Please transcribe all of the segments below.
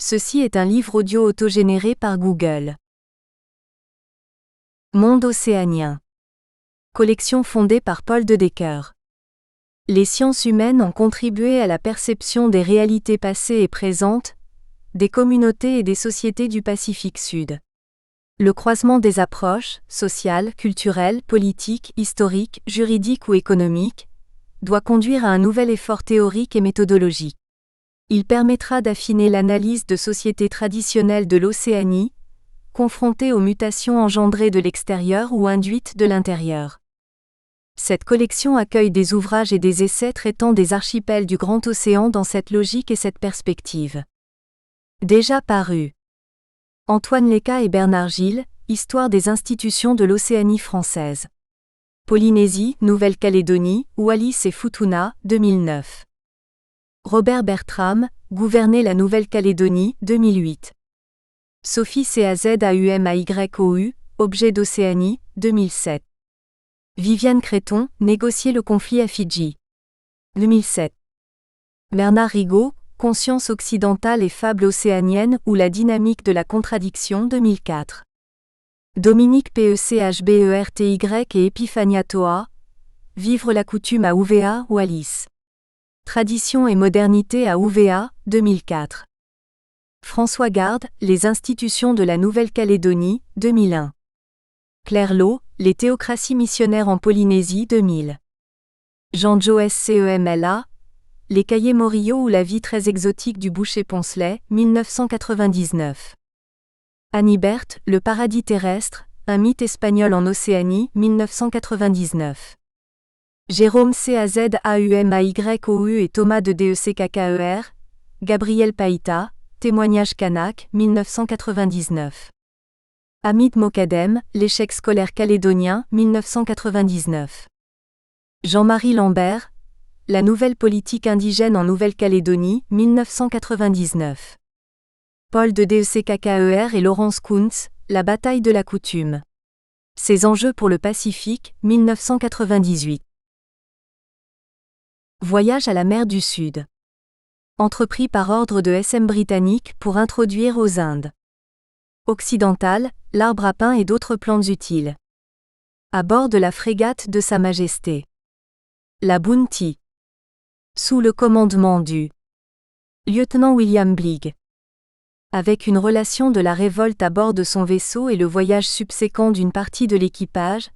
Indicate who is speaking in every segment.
Speaker 1: Ceci est un livre audio autogénéré par Google. Monde océanien. Collection fondée par Paul de Decker. Les sciences humaines ont contribué à la perception des réalités passées et présentes, des communautés et des sociétés du Pacifique Sud. Le croisement des approches, sociales, culturelles, politiques, historiques, juridiques ou économiques, doit conduire à un nouvel effort théorique et méthodologique. Il permettra d'affiner l'analyse de sociétés traditionnelles de l'Océanie, confrontées aux mutations engendrées de l'extérieur ou induites de l'intérieur. Cette collection accueille des ouvrages et des essais traitant des archipels du Grand Océan dans cette logique et cette perspective. Déjà paru. Antoine Léca et Bernard Gilles, Histoire des institutions de l'Océanie française. Polynésie, Nouvelle-Calédonie, Wallis et Futuna, 2009. Robert Bertram, Gouverner la Nouvelle-Calédonie, 2008. Sophie Cazaumayou, Objet d'Océanie, 2007. Viviane Créton, Négocier le conflit à Fidji. 2007. Bernard Rigaud, Conscience occidentale et fable océanienne ou la dynamique de la contradiction, 2004. Dominique Pechberty et Epiphania Toa, Vivre la coutume à Ouvéa, Wallis. Tradition et modernité à Ouvéa, 2004. François Garde, Les institutions de la Nouvelle-Calédonie, 2001. Claire Lowe, Les théocraties missionnaires en Polynésie, 2000. Jean-Jo Scemla, Les cahiers Morillo ou la vie très exotique du boucher Poncelet, 1999. Annie Berthe, Le paradis terrestre, un mythe espagnol en Océanie, 1999. Jérôme Cazaumayou et Thomas de Decker, Gabriel Païta, Témoignage Kanak, 1999. Hamid Mokadem, L'échec scolaire calédonien, 1999. Jean-Marie Lambert, La nouvelle politique indigène en Nouvelle-Calédonie, 1999. Paul de Decker et Laurence Kuntz, La bataille de la coutume. Ses enjeux pour le Pacifique, 1998. Voyage à la mer du Sud. Entrepris par ordre de SM britannique pour introduire aux Indes occidentales, l'arbre à pain et d'autres plantes utiles. À bord de la frégate de Sa Majesté la Bounty. Sous le commandement du lieutenant William Bligh. Avec une relation de la révolte à bord de son vaisseau et le voyage subséquent d'une partie de l'équipage,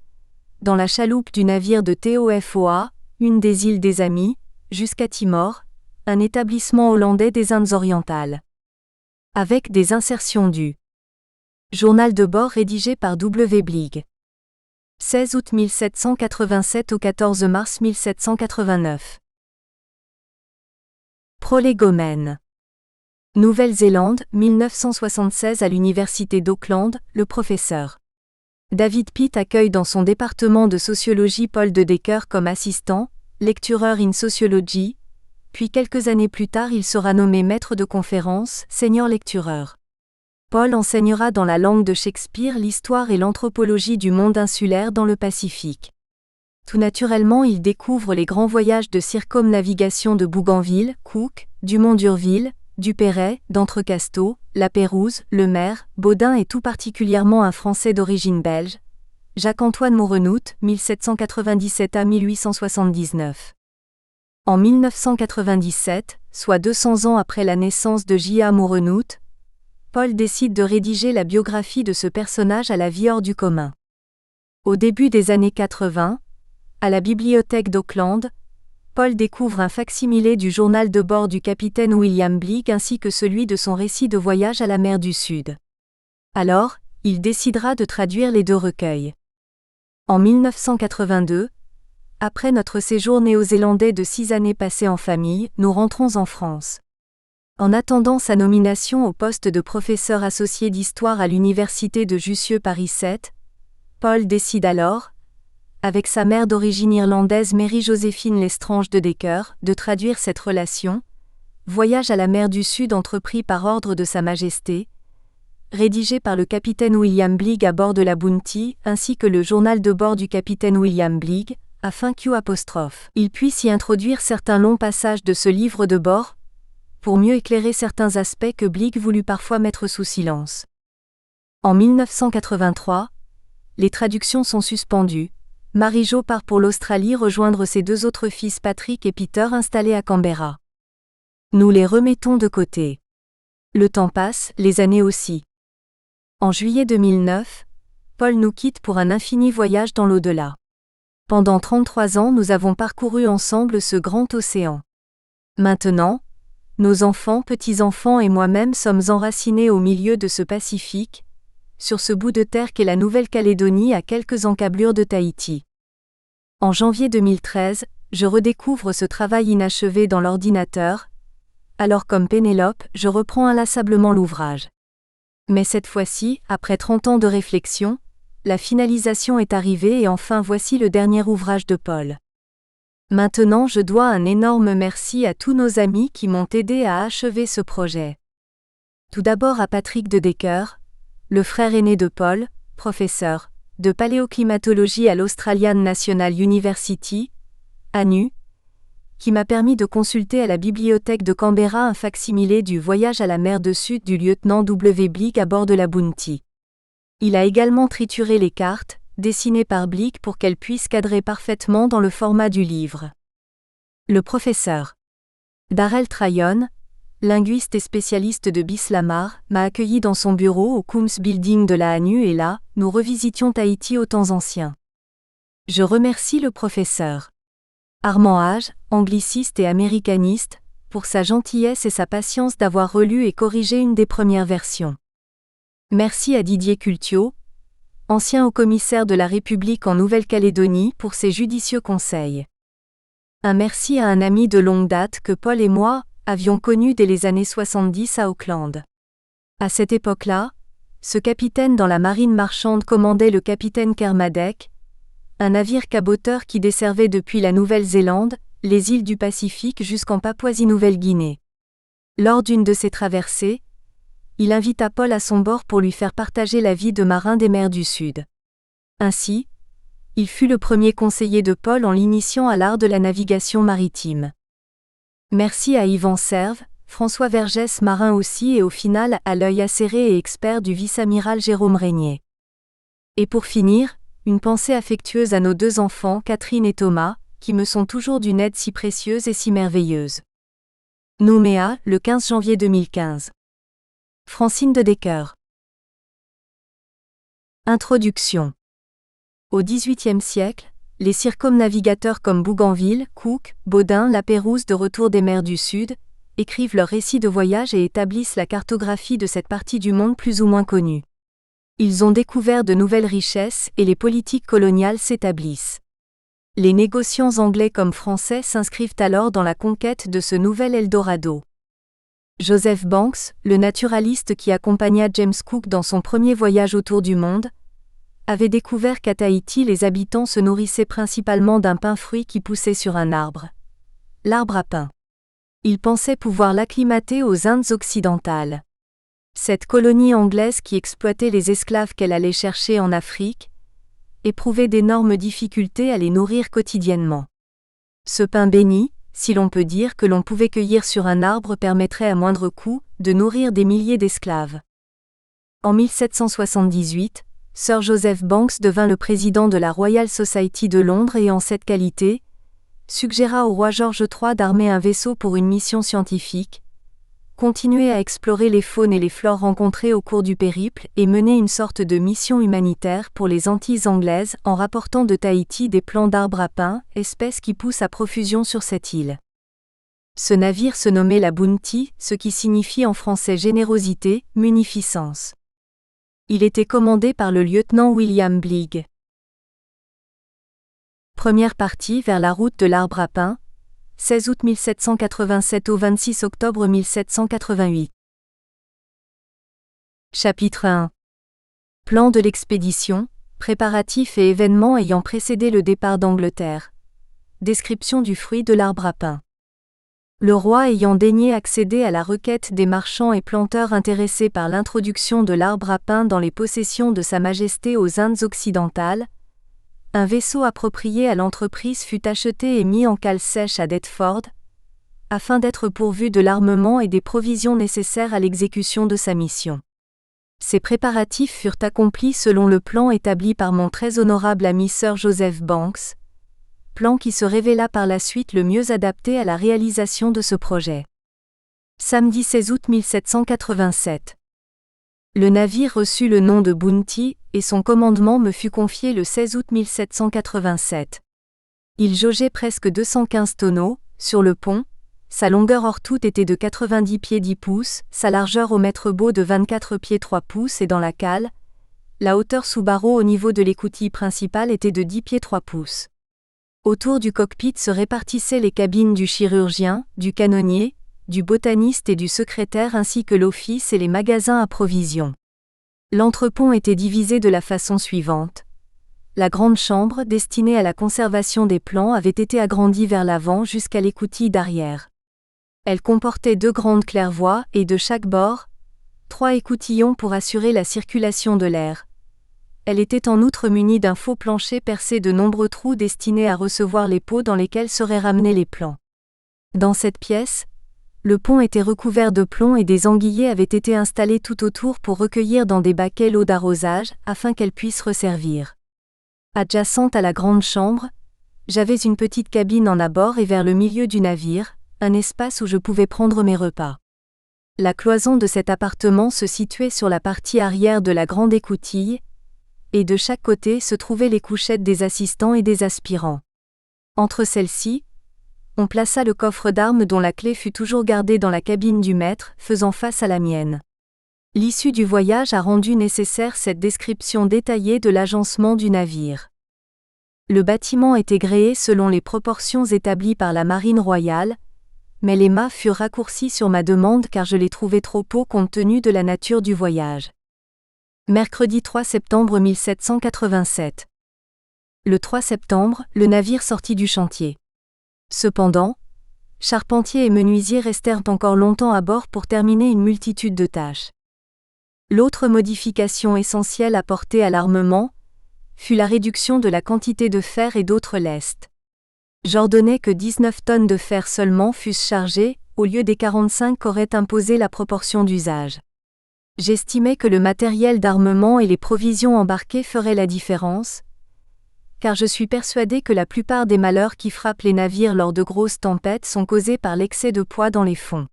Speaker 1: dans la chaloupe du navire de TOFOA, une des îles des Amis, jusqu'à Timor, un établissement hollandais des Indes orientales. Avec des insertions du journal de bord rédigé par W. Bligh. 16 août 1787 au 14 mars 1789. Prolégomène. Nouvelle-Zélande, 1976 à l'université d'Auckland, le professeur David Pitt accueille dans son département de sociologie Paul de Decker comme assistant, lectureur in sociology, puis quelques années plus tard il sera nommé maître de conférence, senior lectureur. Paul enseignera dans la langue de Shakespeare l'histoire et l'anthropologie du monde insulaire dans le Pacifique. Tout naturellement il découvre les grands voyages de circumnavigation de Bougainville, Cook, Dumont d'Urville, Duperrey, d'Entrecasteaux, La Pérouse, Le Maire, Baudin et tout particulièrement un Français d'origine belge, Jacques-Antoine Maurenoutte, 1797 à 1879. En 1997, soit 200 ans après la naissance de J.A. Maurenoutte, Paul décide de rédiger la biographie de ce personnage à la vie hors du commun. Au début des années 80, à la bibliothèque d'Auckland, Paul découvre un fac-similé du journal de bord du capitaine William Bligh ainsi que celui de son récit de voyage à la mer du Sud. Alors, il décidera de traduire les deux recueils. En 1982, après notre séjour néo-zélandais de 6 années passées en famille, nous rentrons en France. En attendant sa nomination au poste de professeur associé d'histoire à l'université de Jussieu Paris 7, Paul décide alors, avec sa mère d'origine irlandaise Mary-Joséphine Lestrange de Decker, de traduire cette relation, Voyage à la mer du Sud entrepris par ordre de Sa Majesté, rédigé par le capitaine William Bligh à bord de la Bounty, ainsi que le journal de bord du capitaine William Bligh, afin qu'il puisse y introduire certains longs passages de ce livre de bord, pour mieux éclairer certains aspects que Blake voulut parfois mettre sous silence. En 1983, les traductions sont suspendues. Marie-Jo part pour l'Australie rejoindre ses 2 autres fils Patrick et Peter installés à Canberra. Nous les remettons de côté. Le temps passe, les années aussi. En juillet 2009, Paul nous quitte pour un infini voyage dans l'au-delà. Pendant 33 ans, nous avons parcouru ensemble ce grand océan. Maintenant, nos enfants, petits-enfants et moi-même sommes enracinés au milieu de ce Pacifique, sur ce bout de terre qu'est la Nouvelle-Calédonie à quelques encablures de Tahiti. En janvier 2013, je redécouvre ce travail inachevé dans l'ordinateur, alors comme Pénélope, je reprends inlassablement l'ouvrage. Mais cette fois-ci, après 30 ans de réflexion, la finalisation est arrivée et enfin voici le dernier ouvrage de Paul. Maintenant je dois un énorme merci à tous nos amis qui m'ont aidé à achever ce projet. Tout d'abord à Patrick de Decker, le frère aîné de Paul, professeur de paléoclimatologie à l'Australian National University, ANU, qui m'a permis de consulter à la bibliothèque de Canberra un fac-similé du Voyage à la mer de Sud du lieutenant W. Blake à bord de la Bounty. Il a également trituré les cartes, dessinées par Blake pour qu'elles puissent cadrer parfaitement dans le format du livre. Le professeur Darrell Tryon, linguiste et spécialiste de Bislamar, m'a accueilli dans son bureau au Coombs Building de la ANU et là, nous revisitions Tahiti aux temps anciens. Je remercie le professeur Armand Hage, angliciste et américaniste, pour sa gentillesse et sa patience d'avoir relu et corrigé une des premières versions. Merci à Didier Cultiot, ancien haut-commissaire de la République en Nouvelle-Calédonie, pour ses judicieux conseils. Un merci à un ami de longue date que Paul et moi avions connu dès les années 70 à Auckland. À cette époque-là, ce capitaine dans la marine marchande commandait le capitaine Kermadec, un navire caboteur qui desservait depuis la Nouvelle-Zélande, les îles du Pacifique jusqu'en Papouasie-Nouvelle-Guinée. Lors d'une de ces traversées, il invita Paul à son bord pour lui faire partager la vie de marin des mers du Sud. Ainsi, il fut le premier conseiller de Paul en l'initiant à l'art de la navigation maritime. Merci à Yvan Serve, François Vergès marin aussi et au final à l'œil acéré et expert du vice-amiral Jérôme Régnier. Et pour finir, une pensée affectueuse à nos 2 enfants, Catherine et Thomas, qui me sont toujours d'une aide si précieuse et si merveilleuse. Nouméa, le 15 janvier 2015. Francine de Decker. Introduction. Au XVIIIe siècle, les circumnavigateurs comme Bougainville, Cook, Baudin, Lapérouse de retour des mers du Sud, écrivent leurs récits de voyage et établissent la cartographie de cette partie du monde plus ou moins connue. Ils ont découvert de nouvelles richesses et les politiques coloniales s'établissent. Les négociants anglais comme français s'inscrivent alors dans la conquête de ce nouvel Eldorado. Joseph Banks, le naturaliste qui accompagna James Cook dans son premier voyage autour du monde, avait découvert qu'à Tahiti les habitants se nourrissaient principalement d'un pin-fruit qui poussait sur un arbre. L'arbre à pain. Il pensait pouvoir l'acclimater aux Indes occidentales. Cette colonie anglaise qui exploitait les esclaves qu'elle allait chercher en Afrique, éprouvait d'énormes difficultés à les nourrir quotidiennement. Ce pain béni, si l'on peut dire que l'on pouvait cueillir sur un arbre permettrait à moindre coût de nourrir des milliers d'esclaves. En 1778, Sir Joseph Banks devint le président de la Royal Society de Londres et en cette qualité, suggéra au roi George III d'armer un vaisseau pour une mission scientifique, continuer à explorer les faunes et les flores rencontrées au cours du périple et mener une sorte de mission humanitaire pour les Antilles anglaises en rapportant de Tahiti des plants d'arbres à pain, espèce qui pousse à profusion sur cette île. Ce navire se nommait la Bounty, ce qui signifie en français générosité, munificence. Il était commandé par le lieutenant William Blake. Première partie vers la route de l'arbre à pain, 16 août 1787 au 26 octobre 1788. Chapitre 1. Plan de l'expédition, préparatifs et événements ayant précédé le départ d'Angleterre. Description du fruit de l'arbre à pain. Le roi ayant daigné accéder à la requête des marchands et planteurs intéressés par l'introduction de l'arbre à pain dans les possessions de Sa Majesté aux Indes occidentales, un vaisseau approprié à l'entreprise fut acheté et mis en cale sèche à Deptford, afin d'être pourvu de l'armement et des provisions nécessaires à l'exécution de sa mission. Ces préparatifs furent accomplis selon le plan établi par mon très honorable ami Sir Joseph Banks, plan qui se révéla par la suite le mieux adapté à la réalisation de ce projet. Samedi 16 août 1787. Le navire reçut le nom de Bounty, et son commandement me fut confié le 16 août 1787. Il jaugeait presque 215 tonneaux, sur le pont, sa longueur hors toute était de 90 pieds 10 pouces, sa largeur au mètre beau de 24 pieds 3 pouces et dans la cale, la hauteur sous barreau au niveau de l'écoutille principale était de 10 pieds 3 pouces. Autour du cockpit se répartissaient les cabines du chirurgien, du canonnier, du botaniste et du secrétaire ainsi que l'office et les magasins à provisions. L'entrepont était divisé de la façon suivante. La grande chambre, destinée à la conservation des plans, avait été agrandie vers l'avant jusqu'à l'écoutille d'arrière. Elle comportait 2 grandes claire-voies et de chaque bord, 3 écoutillons pour assurer la circulation de l'air. Elle était en outre munie d'un faux plancher percé de nombreux trous destinés à recevoir les pots dans lesquels seraient ramenés les plans. Dans cette pièce, le pont était recouvert de plomb et des anguillets avaient été installés tout autour pour recueillir dans des baquets l'eau d'arrosage afin qu'elle puisse resservir. Adjacente à la grande chambre, j'avais une petite cabine en abord et vers le milieu du navire, un espace où je pouvais prendre mes repas. La cloison de cet appartement se situait sur la partie arrière de la grande écoutille, et de chaque côté se trouvaient les couchettes des assistants et des aspirants. Entre celles-ci, on plaça le coffre d'armes dont la clé fut toujours gardée dans la cabine du maître, faisant face à la mienne. L'issue du voyage a rendu nécessaire cette description détaillée de l'agencement du navire. Le bâtiment était gréé selon les proportions établies par la Marine royale, mais les mâts furent raccourcis sur ma demande car je les trouvais trop hauts compte tenu de la nature du voyage. Mercredi 3 septembre 1787. Le 3 septembre, le navire sortit du chantier. Cependant, charpentiers et menuisiers restèrent encore longtemps à bord pour terminer une multitude de tâches. L'autre modification essentielle apportée à l'armement fut la réduction de la quantité de fer et d'autres lestes. J'ordonnai que 19 tonnes de fer seulement fussent chargées, au lieu des 45 qu'aurait imposé la proportion d'usage. J'estimais que le matériel d'armement et les provisions embarquées feraient la différence, car je suis persuadé que la plupart des malheurs qui frappent les navires lors de grosses tempêtes sont causés par l'excès de poids dans les fonds.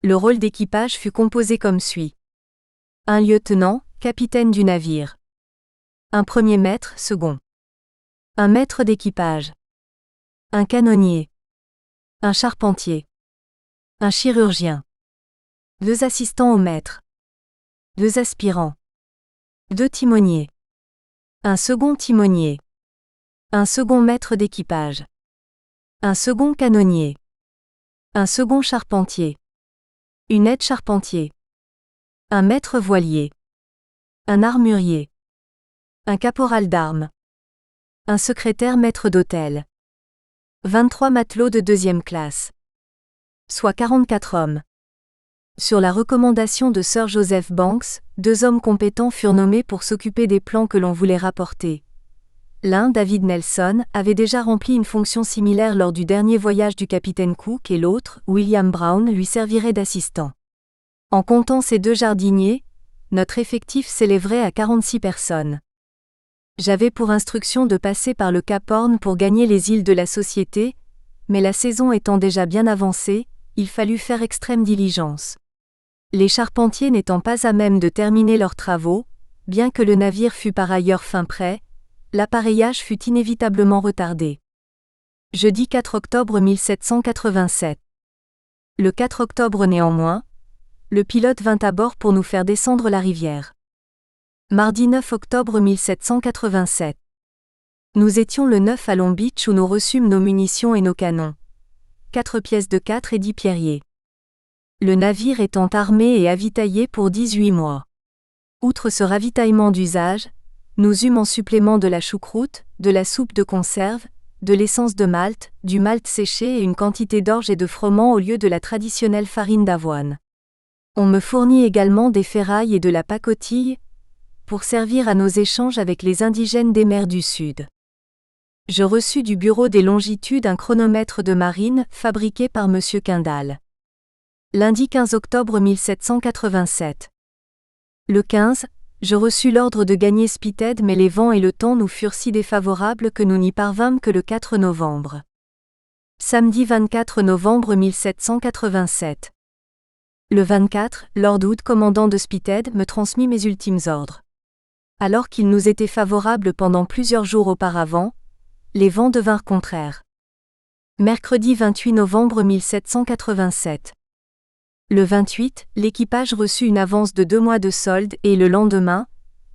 Speaker 1: Le rôle d'équipage fut composé comme suit. Un lieutenant, capitaine du navire. Un premier maître, second. Un maître d'équipage. Un canonnier. Un charpentier. Un chirurgien. 2 assistants au maître. 2 aspirants. 2 timoniers. Un second timonier. Un second maître d'équipage. Un second canonnier. Un second charpentier. Une aide charpentier. Un maître voilier. Un armurier. Un caporal d'armes. Un secrétaire maître d'hôtel. 23 matelots de 2e classe. Soit 44 hommes. Sur la recommandation de Sir Joseph Banks, 2 hommes compétents furent nommés pour s'occuper des plans que l'on voulait rapporter. L'un, David Nelson, avait déjà rempli une fonction similaire lors du dernier voyage du capitaine Cook et l'autre, William Brown, lui servirait d'assistant. En comptant ces 2 jardiniers, notre effectif s'élèverait à 46 personnes. J'avais pour instruction de passer par le Cap Horn pour gagner les îles de la Société, mais la saison étant déjà bien avancée, il fallut faire extrême diligence. Les charpentiers n'étant pas à même de terminer leurs travaux, bien que le navire fût par ailleurs fin prêt, l'appareillage fut inévitablement retardé. Jeudi 4 octobre 1787. Le 4 octobre néanmoins, le pilote vint à bord pour nous faire descendre la rivière. Mardi 9 octobre 1787. Nous étions le 9 à Long Beach où nous reçûmes nos munitions et nos canons. 4 pièces de 4 et 10 pierriers. Le navire étant armé et avitaillé pour 18 mois. Outre ce ravitaillement d'usage, nous eûmes en supplément de la choucroute, de la soupe de conserve, de l'essence de malt, du malt séché et une quantité d'orge et de froment au lieu de la traditionnelle farine d'avoine. On me fournit également des ferrailles et de la pacotille, pour servir à nos échanges avec les indigènes des mers du Sud. Je reçus du Bureau des longitudes un chronomètre de marine fabriqué par M. Kendall. Lundi 15 octobre 1787. Le 15, je reçus l'ordre de gagner Spithead, mais les vents et le temps nous furent si défavorables que nous n'y parvînmes que le 4 novembre. Samedi 24 novembre 1787. Le 24, Lord Hood, commandant de Spithead, me transmit mes ultimes ordres. Alors qu'ils nous étaient favorables pendant plusieurs jours auparavant, les vents devinrent contraires. Mercredi 28 novembre 1787. Le 28, l'équipage reçut une avance de 2 mois de solde et le lendemain,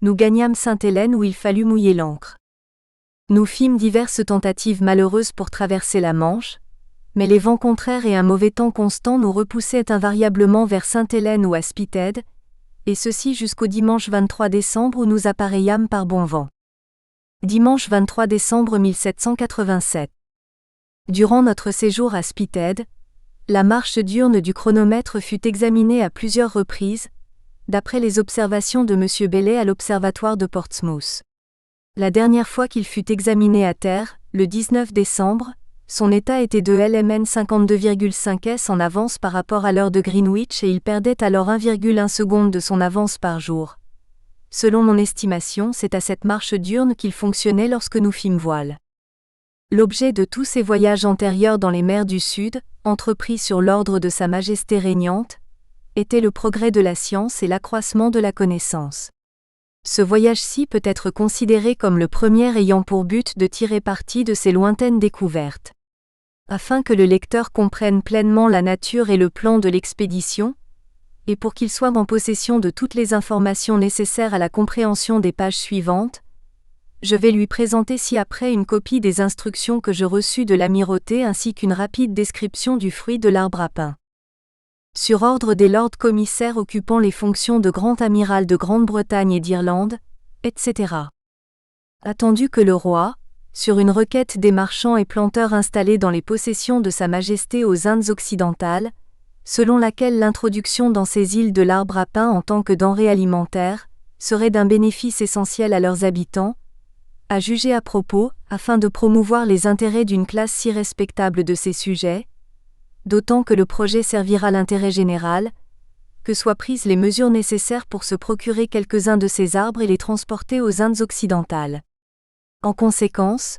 Speaker 1: nous gagnâmes Sainte-Hélène où il fallut mouiller l'ancre. Nous fîmes diverses tentatives malheureuses pour traverser la Manche, mais les vents contraires et un mauvais temps constant nous repoussaient invariablement vers Sainte-Hélène ou à Spithead, et ceci jusqu'au dimanche 23 décembre où nous appareillâmes par bon vent. Dimanche 23 décembre 1787. Durant notre séjour à Spithead, la marche diurne du chronomètre fut examinée à plusieurs reprises, d'après les observations de M. Bailey à l'observatoire de Portsmouth. La dernière fois qu'il fut examiné à terre, le 19 décembre, son état était de LMN 52,5 s en avance par rapport à l'heure de Greenwich et il perdait alors 1,1 seconde de son avance par jour. Selon mon estimation, c'est à cette marche diurne qu'il fonctionnait lorsque nous fîmes voile. L'objet de tous ces voyages antérieurs dans les mers du Sud, entrepris sur l'ordre de Sa Majesté régnante, était le progrès de la science et l'accroissement de la connaissance. Ce voyage-ci peut être considéré comme le premier ayant pour but de tirer parti de ces lointaines découvertes. Afin que le lecteur comprenne pleinement la nature et le plan de l'expédition, et pour qu'il soit en possession de toutes les informations nécessaires à la compréhension des pages suivantes, je vais lui présenter ci-après une copie des instructions que je reçus de l'Amirauté ainsi qu'une rapide description du fruit de l'arbre à pain. Sur ordre des lords commissaires occupant les fonctions de grand amiral de Grande-Bretagne et d'Irlande, etc. Attendu que le roi, sur une requête des marchands et planteurs installés dans les possessions de Sa Majesté aux Indes occidentales, selon laquelle l'introduction dans ces îles de l'arbre à pain en tant que denrée alimentaire serait d'un bénéfice essentiel à leurs habitants, a jugé à propos, afin de promouvoir les intérêts d'une classe si respectable de ses sujets, d'autant que le projet servira l'intérêt général, que soient prises les mesures nécessaires pour se procurer quelques-uns de ces arbres et les transporter aux Indes occidentales. En conséquence,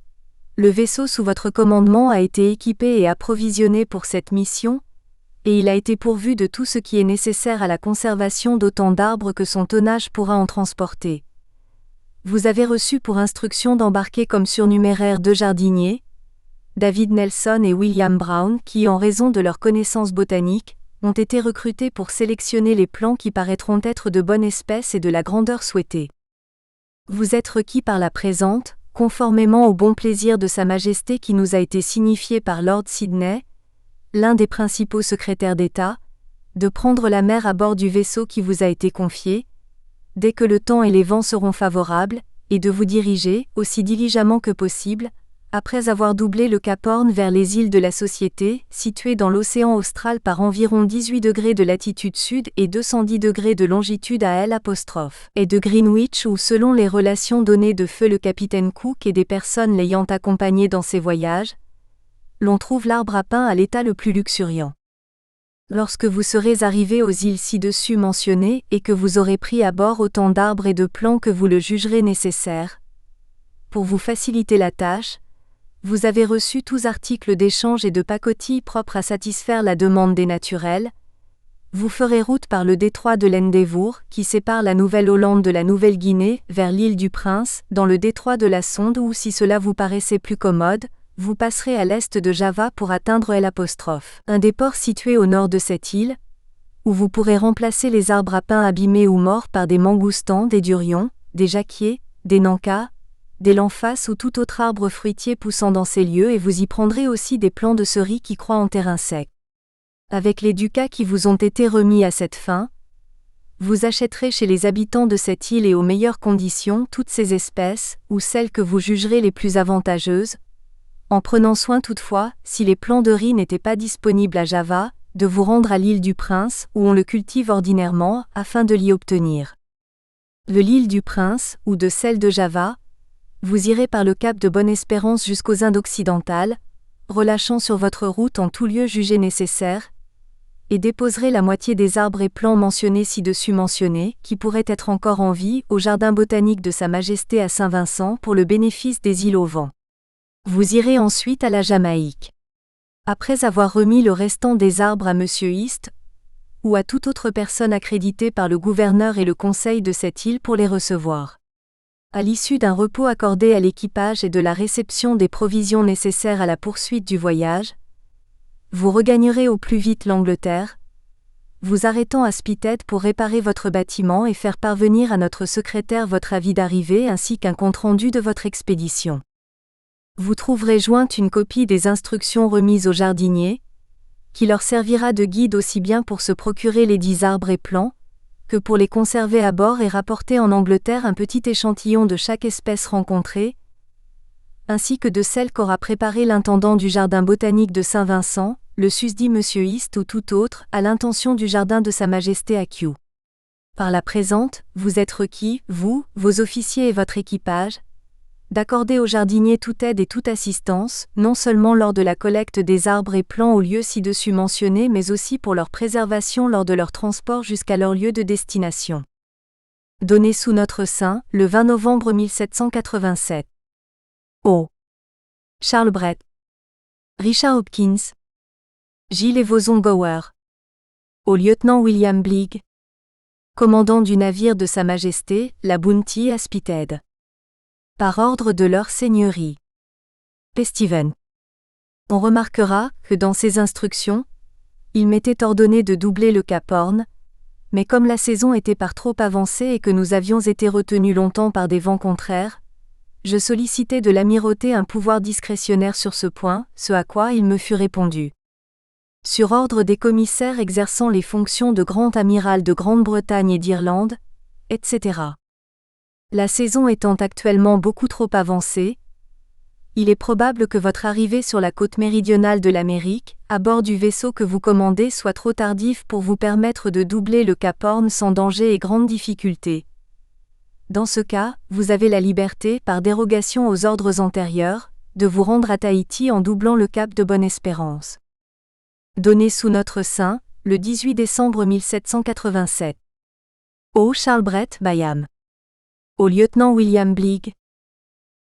Speaker 1: le vaisseau sous votre commandement a été équipé et approvisionné pour cette mission, et il a été pourvu de tout ce qui est nécessaire à la conservation d'autant d'arbres que son tonnage pourra en transporter. Vous avez reçu pour instruction d'embarquer comme surnuméraires 2 jardiniers, David Nelson et William Brown, qui, en raison de leurs connaissances botaniques, ont été recrutés pour sélectionner les plants qui paraîtront être de bonne espèce et de la grandeur souhaitée. Vous êtes requis par la présente, conformément au bon plaisir de Sa Majesté qui nous a été signifié par Lord Sidney, l'un des principaux secrétaires d'État, de prendre la mer à bord du vaisseau qui vous a été confié, dès que le temps et les vents seront favorables, et de vous diriger, aussi diligemment que possible, après avoir doublé le Cap Horn vers les îles de la Société, situées dans l'océan austral par environ 18 degrés de latitude sud et 210 degrés de longitude à L', et de Greenwich où selon les relations données de feu le capitaine Cook et des personnes l'ayant accompagné dans ses voyages, l'on trouve l'arbre à pain à l'état le plus luxuriant. Lorsque vous serez arrivé aux îles ci-dessus mentionnées et que vous aurez pris à bord autant d'arbres et de plants que vous le jugerez nécessaire, pour vous faciliter la tâche, vous avez reçu tous articles d'échange et de pacotille propres à satisfaire la demande des naturels. Vous ferez route par le détroit de l'Endeavour, qui sépare la Nouvelle-Hollande de la Nouvelle-Guinée, vers l'île du Prince, dans le détroit de la Sonde ou si cela vous paraissait plus commode, vous passerez à l'est de Java pour atteindre L', un des ports situés au nord de cette île, où vous pourrez remplacer les arbres à pain abîmés ou morts par des mangoustans, des durions, des jacquiers, des nancas, des lanfas ou tout autre arbre fruitier poussant dans ces lieux et vous y prendrez aussi des plants de cerise qui croît en terrain sec. Avec les ducats qui vous ont été remis à cette fin, vous achèterez chez les habitants de cette île et aux meilleures conditions toutes ces espèces, ou celles que vous jugerez les plus avantageuses, en prenant soin toutefois, si les plants de riz n'étaient pas disponibles à Java, de vous rendre à l'île du Prince, où on le cultive ordinairement, afin de l'y obtenir. De l'île du Prince, ou de celle de Java, Vous irez par le cap de Bonne-Espérance jusqu'aux Indes occidentales, relâchant sur votre route en tout lieu jugé nécessaire, et déposerez la moitié des arbres et plants mentionnés, qui pourraient être encore en vie, au jardin botanique de Sa Majesté à Saint-Vincent pour le bénéfice des îles au vent. Vous irez ensuite à la Jamaïque. Après avoir remis le restant des arbres à M. East, ou à toute autre personne accréditée par le gouverneur et le conseil de cette île pour les recevoir. À l'issue d'un repos accordé à l'équipage et de la réception des provisions nécessaires à la poursuite du voyage, vous regagnerez au plus vite l'Angleterre, vous arrêtant à Spithead pour réparer votre bâtiment et faire parvenir à notre secrétaire votre avis d'arrivée ainsi qu'un compte-rendu de votre expédition. Vous trouverez jointe une copie des instructions remises aux jardiniers, qui leur servira de guide aussi bien pour se procurer les 10 arbres et plants, que pour les conserver à bord et rapporter en Angleterre un petit échantillon de chaque espèce rencontrée, ainsi que de celle qu'aura préparée l'intendant du jardin botanique de Saint-Vincent, le susdit M. East ou tout autre, à l'intention du jardin de Sa Majesté à Kew. Par la présente, vous êtes requis, vous, vos officiers et votre équipage, d'accorder aux jardiniers toute aide et toute assistance, non seulement lors de la collecte des arbres et plants au lieu ci-dessus mentionné mais aussi pour leur préservation lors de leur transport jusqu'à leur lieu de destination. Donné sous notre sein, le 20 novembre 1787. O. Charles Brett. Richard Hopkins. Gilles Evozon Gower. Au lieutenant William Bligh. Commandant du navire de Sa Majesté, la Bounty à Spithead. Par ordre de leur seigneurie. P. Stephen. On remarquera que dans ses instructions, il m'était ordonné de doubler le cap Horn, mais comme la saison était par trop avancée et que nous avions été retenus longtemps par des vents contraires, je sollicitai de l'amirauté un pouvoir discrétionnaire sur ce point, ce à quoi il me fut répondu. Sur ordre des commissaires exerçant les fonctions de grand amiral de Grande-Bretagne et d'Irlande, etc. La saison étant actuellement beaucoup trop avancée, il est probable que votre arrivée sur la côte méridionale de l'Amérique, à bord du vaisseau que vous commandez, soit trop tardive pour vous permettre de doubler le cap Horn sans danger et grande difficulté. Dans ce cas, vous avez la liberté, par dérogation aux ordres antérieurs, de vous rendre à Tahiti en doublant le cap de Bonne-Espérance. Donné sous notre sein, le 18 décembre 1787. O. Charles Brett, Bayham. Au lieutenant William Bligh.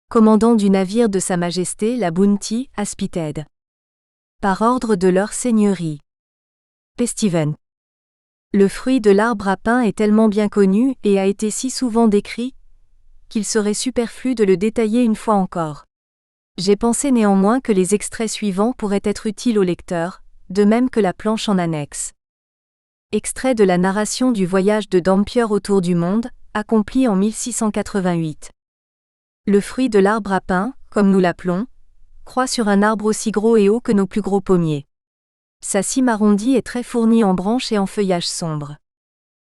Speaker 1: Commandant du navire de Sa Majesté, la Bounty, à Spithead. Par ordre de leur seigneurie. P. Stephen. Le fruit de l'arbre à pain est tellement bien connu et a été si souvent décrit, qu'il serait superflu de le détailler une fois encore. J'ai pensé néanmoins que les extraits suivants pourraient être utiles au lecteur, de même que la planche en annexe. Extrait de la narration du voyage de Dampier autour du monde, accompli en 1688. Le fruit de l'arbre à pain, comme nous l'appelons, croît sur un arbre aussi gros et haut que nos plus gros pommiers. Sa cime arrondie est très fournie en branches et en feuillage sombre.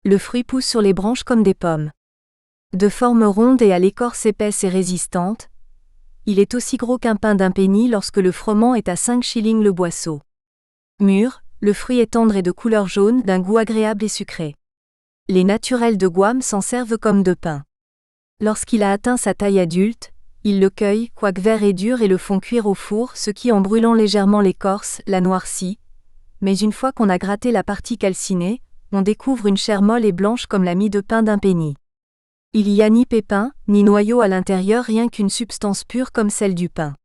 Speaker 1: Le fruit pousse sur les branches comme des pommes. De forme ronde et à l'écorce épaisse et résistante, il est aussi gros qu'un pain d'un penny lorsque le froment est à 5 shillings le boisseau. Mûr, le fruit est tendre et de couleur jaune, d'un goût agréable et sucré. Les naturels de Guam s'en servent comme de pain. Lorsqu'il a atteint sa taille adulte, ils le cueillent, quoique vert et dur, et le font cuire au four, ce qui, en brûlant légèrement l'écorce, la noircit. Mais une fois qu'on a gratté la partie calcinée, on découvre une chair molle et blanche comme la mie de pain d'un penny. Il n'y a ni pépins, ni noyaux à l'intérieur, rien qu'une substance pure comme celle du pain.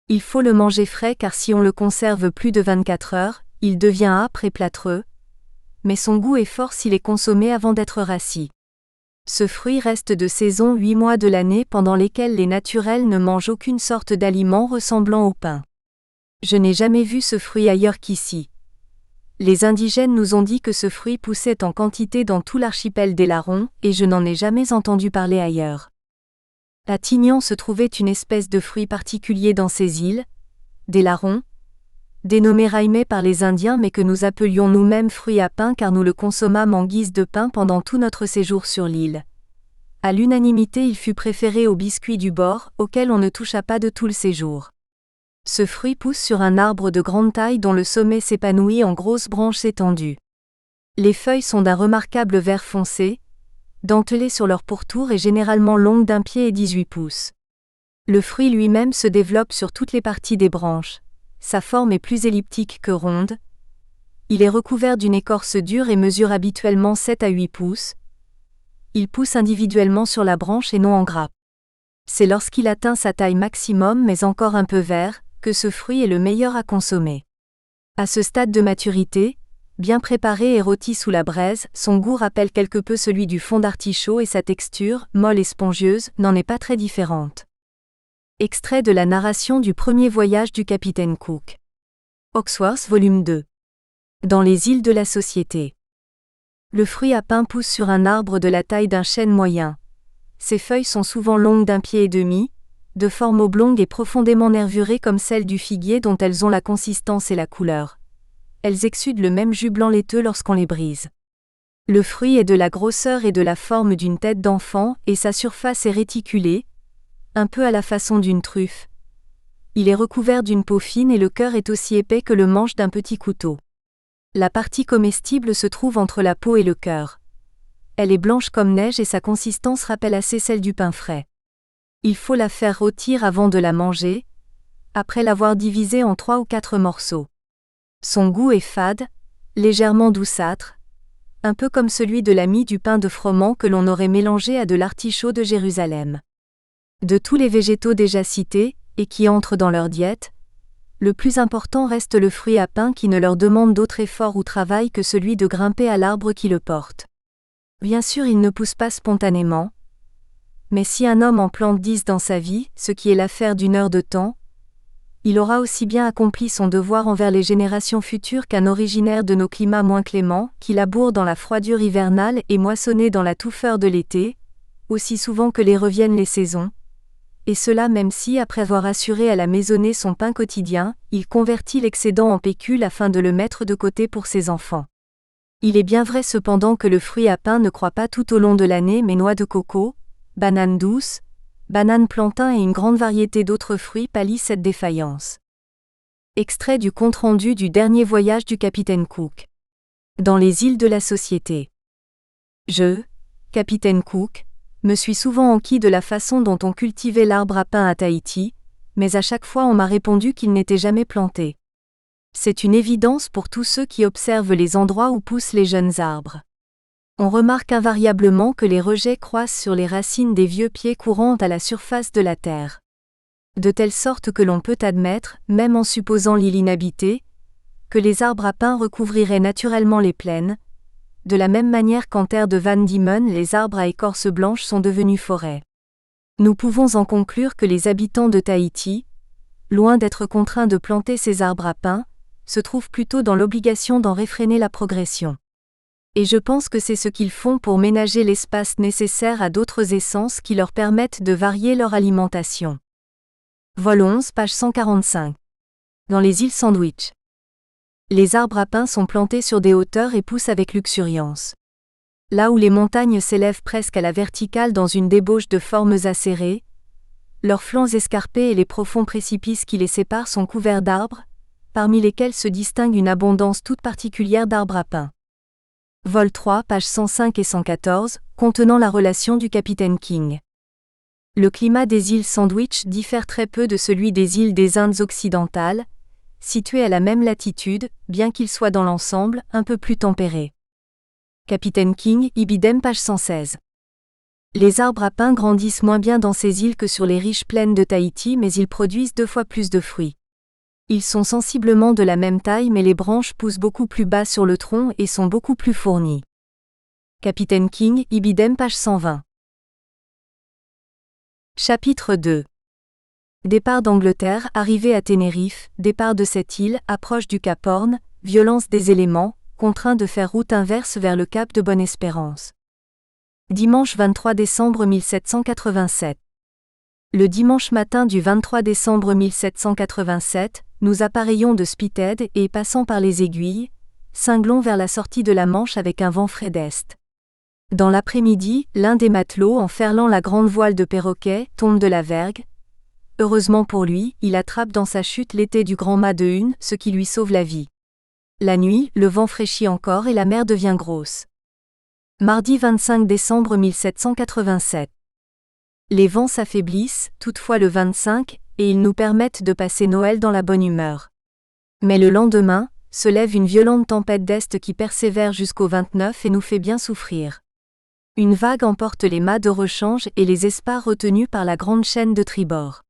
Speaker 1: Il faut le manger frais car si on le conserve plus de 24 heures, il devient âpre et plâtreux, mais son goût est fort s'il est consommé avant d'être rassis. Ce fruit reste de saison 8 mois de l'année pendant lesquels les naturels ne mangent aucune sorte d'aliment ressemblant au pain. Je n'ai jamais vu ce fruit ailleurs qu'ici. Les indigènes nous ont dit que ce fruit poussait en quantité dans tout l'archipel des Larons, et je n'en ai jamais entendu parler ailleurs. À Tignan se trouvait une espèce de fruit particulier dans ces îles, des larrons, dénommé raimé par les Indiens mais que nous appelions nous-mêmes fruit à pain car nous le consommâmes en guise de pain pendant tout notre séjour sur l'île. À l'unanimité il fut préféré au biscuit du bord, auquel on ne toucha pas de tout le séjour. Ce fruit pousse sur un arbre de grande taille dont le sommet s'épanouit en grosses branches étendues. Les feuilles sont d'un remarquable vert foncé, dentelées sur leur pourtour et généralement longues d'1 pied et 18 pouces. Le fruit lui-même se développe sur toutes les parties des branches. Sa forme est plus elliptique que ronde. Il est recouvert d'une écorce dure et mesure habituellement 7 à 8 pouces. Il pousse individuellement sur la branche et non en grappe. C'est lorsqu'il atteint sa taille maximum mais encore un peu vert, que ce fruit est le meilleur à consommer. À ce stade de maturité, bien préparé et rôti sous la braise, son goût rappelle quelque peu celui du fond d'artichaut et sa texture, molle et spongieuse, n'en est pas très différente. Extrait de la narration du premier voyage du capitaine Cook. Hawksworth, volume 2. Dans les îles de la Société. Le fruit à pain pousse sur un arbre de la taille d'un chêne moyen. Ses feuilles sont souvent longues d'1,5 pied, de forme oblongue et profondément nervurée comme celles du figuier dont elles ont la consistance et la couleur. Elles exsudent le même jus blanc laiteux lorsqu'on les brise. Le fruit est de la grosseur et de la forme d'une tête d'enfant et sa surface est réticulée, un peu à la façon d'une truffe. Il est recouvert d'une peau fine et le cœur est aussi épais que le manche d'un petit couteau. La partie comestible se trouve entre la peau et le cœur. Elle est blanche comme neige et sa consistance rappelle assez celle du pain frais. Il faut la faire rôtir avant de la manger, après l'avoir divisée en 3 ou 4 morceaux. Son goût est fade, légèrement douceâtre, un peu comme celui de la mie du pain de froment que l'on aurait mélangé à de l'artichaut de Jérusalem. De tous les végétaux déjà cités, et qui entrent dans leur diète, le plus important reste le fruit à pain qui ne leur demande d'autre effort ou travail que celui de grimper à l'arbre qui le porte. Bien sûr, il ne pousse pas spontanément, mais si un homme en plante 10 dans sa vie, ce qui est l'affaire d'1 heure de temps, il aura aussi bien accompli son devoir envers les générations futures qu'un originaire de nos climats moins cléments, qui laboure dans la froidure hivernale et moissonne dans la touffeur de l'été, aussi souvent que les reviennent les saisons. Et cela même si, après avoir assuré à la maisonnée son pain quotidien, il convertit l'excédent en pécule afin de le mettre de côté pour ses enfants. Il est bien vrai cependant que le fruit à pain ne croît pas tout au long de l'année mais noix de coco, bananes douces, bananes plantain et une grande variété d'autres fruits pallient cette défaillance. Extrait du compte-rendu du dernier voyage du capitaine Cook. Dans les îles de la Société. Je, capitaine Cook, me suis souvent enquis de la façon dont on cultivait l'arbre à pain à Tahiti, mais à chaque fois on m'a répondu qu'il n'était jamais planté. C'est une évidence pour tous ceux qui observent les endroits où poussent les jeunes arbres. On remarque invariablement que les rejets croissent sur les racines des vieux pieds courant à la surface de la terre. De telle sorte que l'on peut admettre, même en supposant l'île inhabitée, que les arbres à pain recouvriraient naturellement les plaines, de la même manière qu'en terre de Van Diemen les arbres à écorce blanche sont devenus forêts. Nous pouvons en conclure que les habitants de Tahiti, loin d'être contraints de planter ces arbres à pain, se trouvent plutôt dans l'obligation d'en réfréner la progression. Et je pense que c'est ce qu'ils font pour ménager l'espace nécessaire à d'autres essences qui leur permettent de varier leur alimentation. Vol 11, page 145. Dans les îles Sandwich. Les arbres à pain sont plantés sur des hauteurs et poussent avec luxuriance. Là où les montagnes s'élèvent presque à la verticale dans une débauche de formes acérées, leurs flancs escarpés et les profonds précipices qui les séparent sont couverts d'arbres, parmi lesquels se distingue une abondance toute particulière d'arbres à pain. Vol 3, pages 105 et 114, contenant la relation du capitaine King. Le climat des îles Sandwich diffère très peu de celui des îles des Indes occidentales, situées à la même latitude, bien qu'il soit dans l'ensemble un peu plus tempéré. Capitaine King, Ibidem, page 116. Les arbres à pain grandissent moins bien dans ces îles que sur les riches plaines de Tahiti, mais ils produisent 2 fois plus de fruits. Ils sont sensiblement de la même taille mais les branches poussent beaucoup plus bas sur le tronc et sont beaucoup plus fournies. Capitaine King, Ibidem, page 120. Chapitre 2. Départ d'Angleterre, arrivée à Tenerife, départ de cette île, approche du Cap Horn, violence des éléments, contraint de faire route inverse vers le Cap de Bonne-Espérance. Dimanche 23 décembre 1787. Le dimanche matin du 23 décembre 1787, nous appareillons de Spithead et, passant par les aiguilles, cinglons vers la sortie de la Manche avec un vent frais d'est. Dans l'après-midi, l'un des matelots, en ferlant la grande voile de perroquet, tombe de la vergue. Heureusement pour lui, il attrape dans sa chute l'étai du grand mât de hune, ce qui lui sauve la vie. La nuit, le vent fraîchit encore et la mer devient grosse. Mardi 25 décembre 1787. Les vents s'affaiblissent, toutefois le 25, et ils nous permettent de passer Noël dans la bonne humeur. Mais le lendemain, se lève une violente tempête d'est qui persévère jusqu'au 29 et nous fait bien souffrir. Une vague emporte les mâts de rechange et les espars retenus par la grande chaîne de tribord.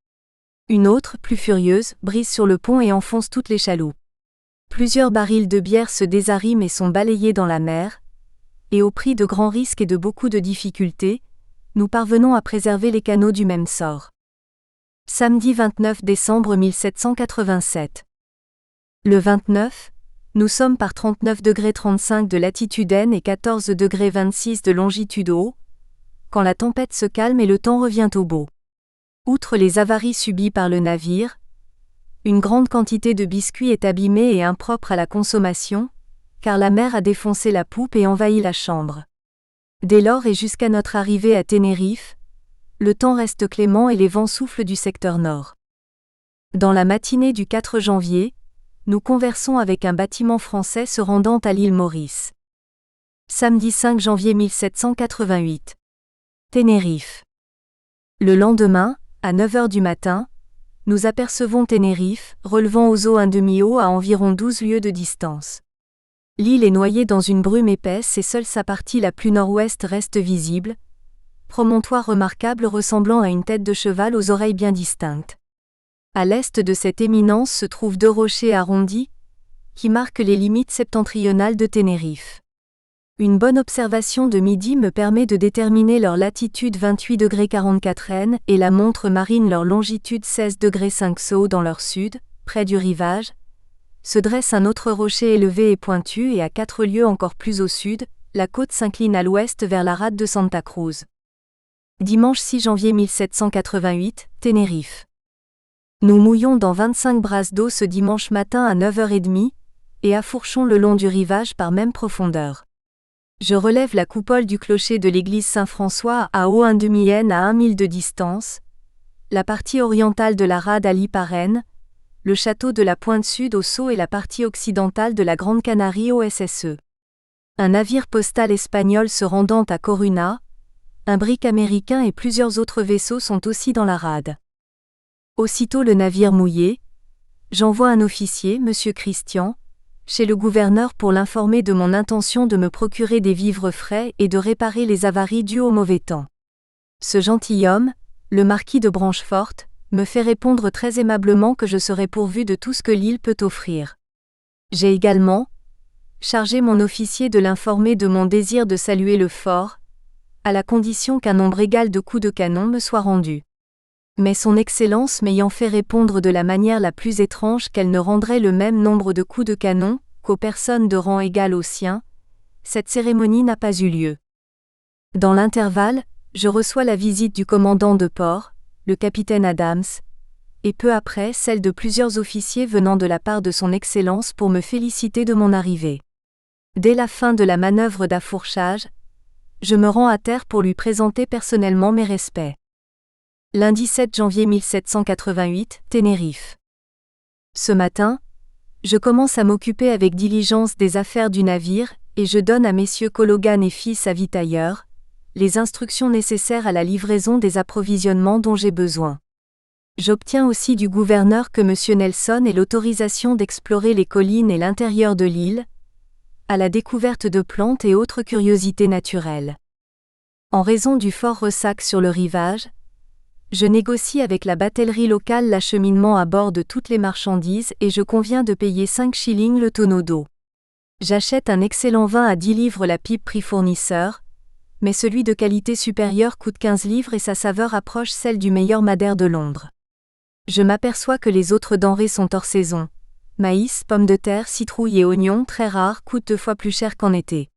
Speaker 1: Une autre, plus furieuse, brise sur le pont et enfonce toutes les chaloupes. Plusieurs barils de bière se désariment et sont balayés dans la mer, et au prix de grands risques et de beaucoup de difficultés, nous parvenons à préserver les canaux du même sort. Samedi 29 décembre 1787. Le 29, nous sommes par 39,35° de latitude N et 14,26° de longitude O, quand la tempête se calme et le temps revient au beau. Outre les avaries subies par le navire, une grande quantité de biscuits est abîmée et impropre à la consommation, car la mer a défoncé la poupe et envahi la chambre. Dès lors et jusqu'à notre arrivée à Tenerife, le temps reste clément et les vents soufflent du secteur nord. Dans la matinée du 4 janvier, nous conversons avec un bâtiment français se rendant à l'île Maurice. Samedi 5 janvier 1788. Tenerife. Le lendemain, à 9h du matin, nous apercevons Tenerife, relevant aux eaux un demi-haut à environ 12 lieues de distance. L'île est noyée dans une brume épaisse et seule sa partie la plus nord-ouest reste visible, promontoire remarquable ressemblant à une tête de cheval aux oreilles bien distinctes. À l'est de cette éminence se trouvent deux rochers arrondis, qui marquent les limites septentrionales de Tenerife. Une bonne observation de midi me permet de déterminer leur latitude 28,44 N et la montre marine leur longitude 16,5 dans leur sud, près du rivage. Se dresse un autre rocher élevé et pointu et à 4 lieues encore plus au sud, la côte s'incline à l'ouest vers la rade de Santa Cruz. Dimanche 6 janvier 1788, Tenerife. Nous mouillons dans 25 brasses d'eau ce dimanche matin à 9h30, et affourchons le long du rivage par même profondeur. Je relève la coupole du clocher de l'église Saint-François à haut 1/2 N à 1 mille de distance, la partie orientale de la rade à Liparène, le château de la Pointe Sud au Sceau et la partie occidentale de la Grande Canarie au SSE. Un navire postal espagnol se rendant à Corunna, un brick américain et plusieurs autres vaisseaux sont aussi dans la rade. Aussitôt le navire mouillé, j'envoie un officier, M. Christian, chez le gouverneur pour l'informer de mon intention de me procurer des vivres frais et de réparer les avaries dues au mauvais temps. Ce gentilhomme, le marquis de Branchefort, me fait répondre très aimablement que je serai pourvu de tout ce que l'île peut offrir. J'ai également chargé mon officier de l'informer de mon désir de saluer le fort, à la condition qu'un nombre égal de coups de canon me soit rendu. Mais son Excellence m'ayant fait répondre de la manière la plus étrange qu'elle ne rendrait le même nombre de coups de canon qu'aux personnes de rang égal au sien, cette cérémonie n'a pas eu lieu. Dans l'intervalle, je reçois la visite du commandant de port, le capitaine Adams, et peu après celle de plusieurs officiers venant de la part de son Excellence pour me féliciter de mon arrivée. Dès la fin de la manœuvre d'affourchage, je me rends à terre pour lui présenter personnellement mes respects. Lundi 7 janvier 1788, Tenerife. Ce matin, je commence à m'occuper avec diligence des affaires du navire, et je donne à messieurs Cologan et fils avitailleurs les instructions nécessaires à la livraison des approvisionnements dont j'ai besoin. J'obtiens aussi du gouverneur que M. Nelson ait l'autorisation d'explorer les collines et l'intérieur de l'île, à la découverte de plantes et autres curiosités naturelles. En raison du fort ressac sur le rivage, je négocie avec la batellerie locale l'acheminement à bord de toutes les marchandises et je conviens de payer 5 shillings le tonneau d'eau. J'achète un excellent vin à 10 livres la pipe prix fournisseur, mais celui de qualité supérieure coûte 15 livres et sa saveur approche celle du meilleur madère de Londres. Je m'aperçois que les autres denrées sont hors saison. Maïs, pommes de terre, citrouilles et oignons, très rares, coûtent 2 fois plus cher qu'en été.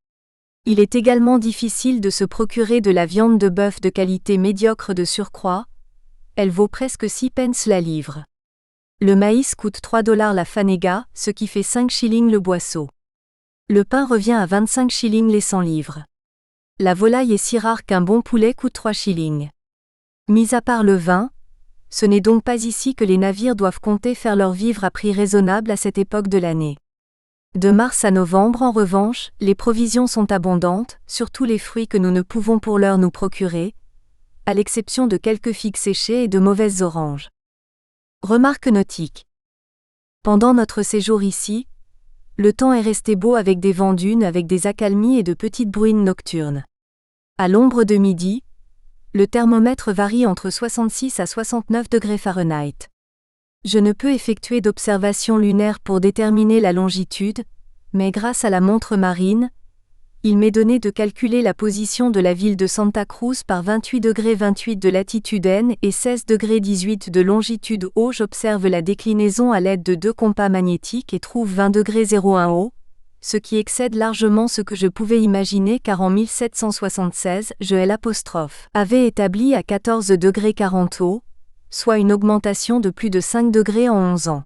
Speaker 1: Il est également difficile de se procurer de la viande de bœuf de qualité médiocre de surcroît. Elle vaut presque 6 pence la livre. Le maïs coûte 3 $ la fanega, ce qui fait 5 shillings le boisseau. Le pain revient à 25 shillings les 100 livres. La volaille est si rare qu'un bon poulet coûte 3 shillings. Mis à part le vin, ce n'est donc pas ici que les navires doivent compter faire leurs vivres à prix raisonnable à cette époque de l'année. De mars à novembre, en revanche, les provisions sont abondantes, surtout les fruits que nous ne pouvons pour l'heure nous procurer, à l'exception de quelques figues séchées et de mauvaises oranges. Remarque nautique. Pendant notre séjour ici, le temps est resté beau avec des vents dunes avec des accalmies et de petites bruines nocturnes. À l'ombre de midi, le thermomètre varie entre 66 à 69 degrés Fahrenheit. Je ne peux effectuer d'observation lunaire pour déterminer la longitude, mais grâce à la montre marine, il m'est donné de calculer la position de la ville de Santa Cruz par 28,28 de latitude N et 16,18 de longitude O. J'observe la déclinaison à l'aide de 2 compas magnétiques et trouve 20,01 O, ce qui excède largement ce que je pouvais imaginer car en 1776, je avais établi à 14,40 O, soit une augmentation de plus de 5 degrés en 11 ans.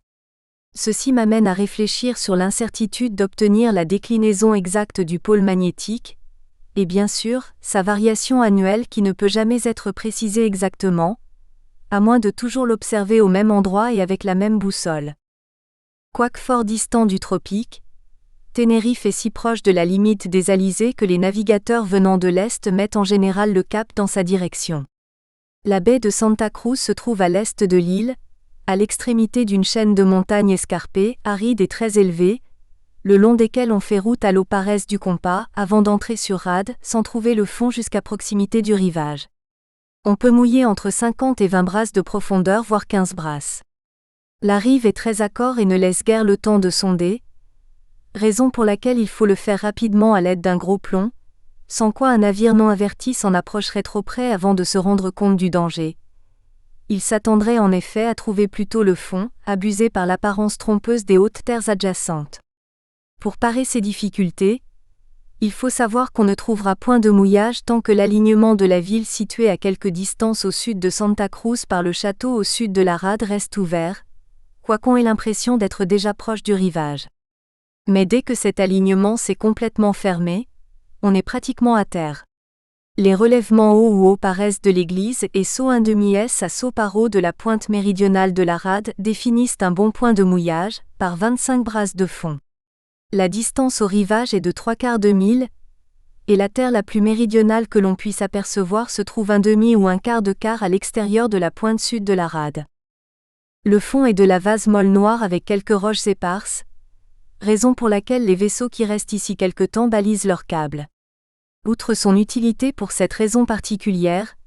Speaker 1: Ceci m'amène à réfléchir sur l'incertitude d'obtenir la déclinaison exacte du pôle magnétique, et bien sûr, sa variation annuelle qui ne peut jamais être précisée exactement, à moins de toujours l'observer au même endroit et avec la même boussole. Quoique fort distant du tropique, Tenerife est si proche de la limite des alizés que les navigateurs venant de l'Est mettent en général le cap dans sa direction. La baie de Santa Cruz se trouve à l'est de l'île, à l'extrémité d'une chaîne de montagnes escarpées, arides et très élevées, le long desquelles on fait route à l'eau paresse du compas avant d'entrer sur rade sans trouver le fond jusqu'à proximité du rivage. On peut mouiller entre 50 et 20 brasses de profondeur voire 15 brasses. La rive est très accore et ne laisse guère le temps de sonder, raison pour laquelle il faut le faire rapidement à l'aide d'un gros plomb, sans quoi un navire non averti s'en approcherait trop près avant de se rendre compte du danger. Il s'attendrait en effet à trouver plutôt le fond, abusé par l'apparence trompeuse des hautes terres adjacentes. Pour parer ces difficultés, il faut savoir qu'on ne trouvera point de mouillage tant que l'alignement de la ville située à quelque distance au sud de Santa Cruz par le château au sud de la rade reste ouvert, quoiqu'on ait l'impression d'être déjà proche du rivage. Mais dès que cet alignement s'est complètement fermé, on est pratiquement à terre. Les relèvements haut ou haut paraissent de l'église et saut 1/2 à saut par haut de la pointe méridionale de la rade définissent un bon point de mouillage, par 25 brasses de fond. La distance au rivage est de 3/4 de mille, et la terre la plus méridionale que l'on puisse apercevoir se trouve 1/2 ou 1/4 de quart à l'extérieur de la pointe sud de la rade. Le fond est de la vase molle noire avec quelques roches éparses, raison pour laquelle les vaisseaux qui restent ici quelque temps balisent leurs câbles. Outre son utilité pour cette raison particulière,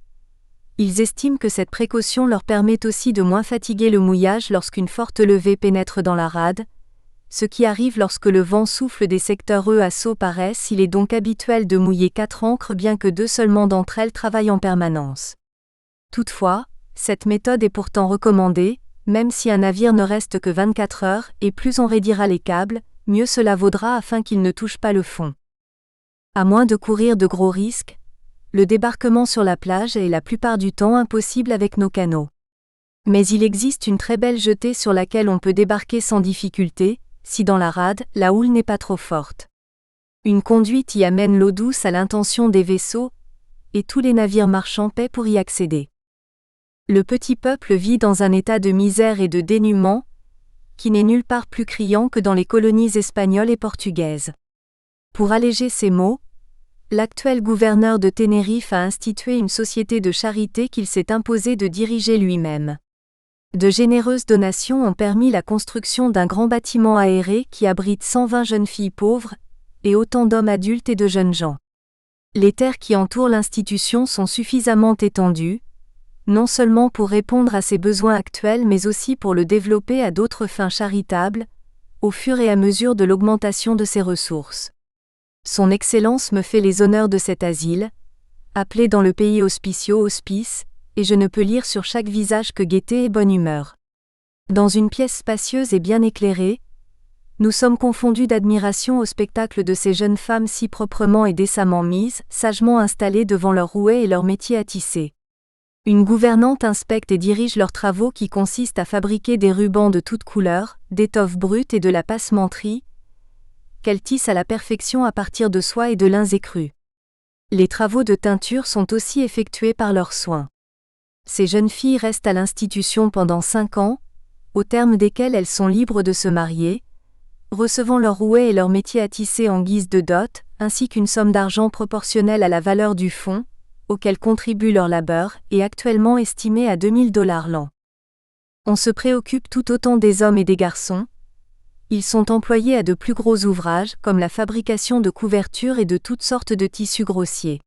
Speaker 1: ils estiment que cette précaution leur permet aussi de moins fatiguer le mouillage lorsqu'une forte levée pénètre dans la rade, ce qui arrive lorsque le vent souffle des secteurs à saut paresse. Il est donc habituel de mouiller 4 ancres bien que 2 seulement d'entre elles travaillent en permanence. Toutefois, cette méthode est pourtant recommandée, même si un navire ne reste que 24 heures, et plus on raidira les câbles, mieux cela vaudra afin qu'ils ne touchent pas le fond. À moins de courir de gros risques, le débarquement sur la plage est la plupart du temps impossible avec nos canots. Mais il existe une très belle jetée sur laquelle on peut débarquer sans difficulté, si dans la rade, la houle n'est pas trop forte. Une conduite y amène l'eau douce à l'intention des vaisseaux, et tous les navires marchands paient pour y accéder. Le petit peuple vit dans un état de misère et de dénuement, qui n'est nulle part plus criant que dans les colonies espagnoles et portugaises. Pour alléger ces maux, l'actuel gouverneur de Tenerife a institué une société de charité qu'il s'est imposé de diriger lui-même. De généreuses donations ont permis la construction d'un grand bâtiment aéré qui abrite 120 jeunes filles pauvres, et autant d'hommes adultes et de jeunes gens. Les terres qui entourent l'institution sont suffisamment étendues, non seulement pour répondre à ses besoins actuels mais aussi pour le développer à d'autres fins charitables, au fur et à mesure de l'augmentation de ses ressources. Son Excellence me fait les honneurs de cet asile, appelé dans le pays Hospicio Hospice, et je ne peux lire sur chaque visage que gaieté et bonne humeur. Dans une pièce spacieuse et bien éclairée, nous sommes confondus d'admiration au spectacle de ces jeunes femmes si proprement et décemment mises, sagement installées devant leur rouet et leur métier à tisser. Une gouvernante inspecte et dirige leurs travaux qui consistent à fabriquer des rubans de toutes couleurs, d'étoffes brutes et de la passementerie, qu'elle tisse à la perfection à partir de soie et de lins écrus. Les travaux de teinture sont aussi effectués par leurs soins. Ces jeunes filles restent à l'institution pendant 5 ans, au terme desquels elles sont libres de se marier, recevant leur rouet et leur métier à tisser en guise de dot, ainsi qu'une somme d'argent proportionnelle à la valeur du fonds, auquel contribue leur labeur, est actuellement estimé à $2000 l'an. On se préoccupe tout autant des hommes et des garçons. Ils sont employés à de plus gros ouvrages, comme la fabrication de couvertures et de toutes sortes de tissus grossiers.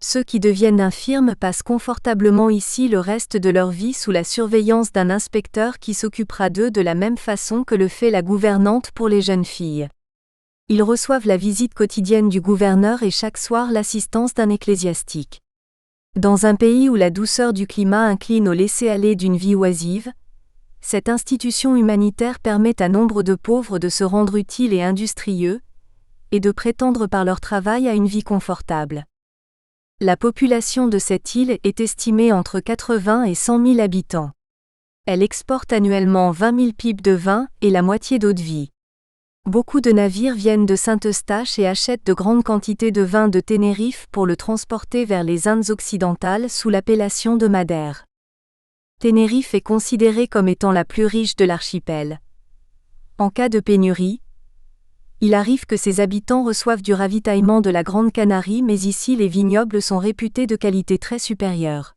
Speaker 1: Ceux qui deviennent infirmes passent confortablement ici le reste de leur vie sous la surveillance d'un inspecteur qui s'occupera d'eux de la même façon que le fait la gouvernante pour les jeunes filles. Ils reçoivent la visite quotidienne du gouverneur et chaque soir l'assistance d'un ecclésiastique. Dans un pays où la douceur du climat incline au laisser-aller d'une vie oisive, cette institution humanitaire permet à nombre de pauvres de se rendre utiles et industrieux, et de prétendre par leur travail à une vie confortable. La population de cette île est estimée entre 80 et 100 000 habitants. Elle exporte annuellement 20 000 pipes de vin et la moitié d'eau-de-vie. Beaucoup de navires viennent de Saint-Eustache et achètent de grandes quantités de vin de Tenerife pour le transporter vers les Indes occidentales sous l'appellation de Madère. Tenerife est considérée comme étant la plus riche de l'archipel. En cas de pénurie, il arrive que ses habitants reçoivent du ravitaillement de la Grande Canarie, mais ici les vignobles sont réputés de qualité très supérieure.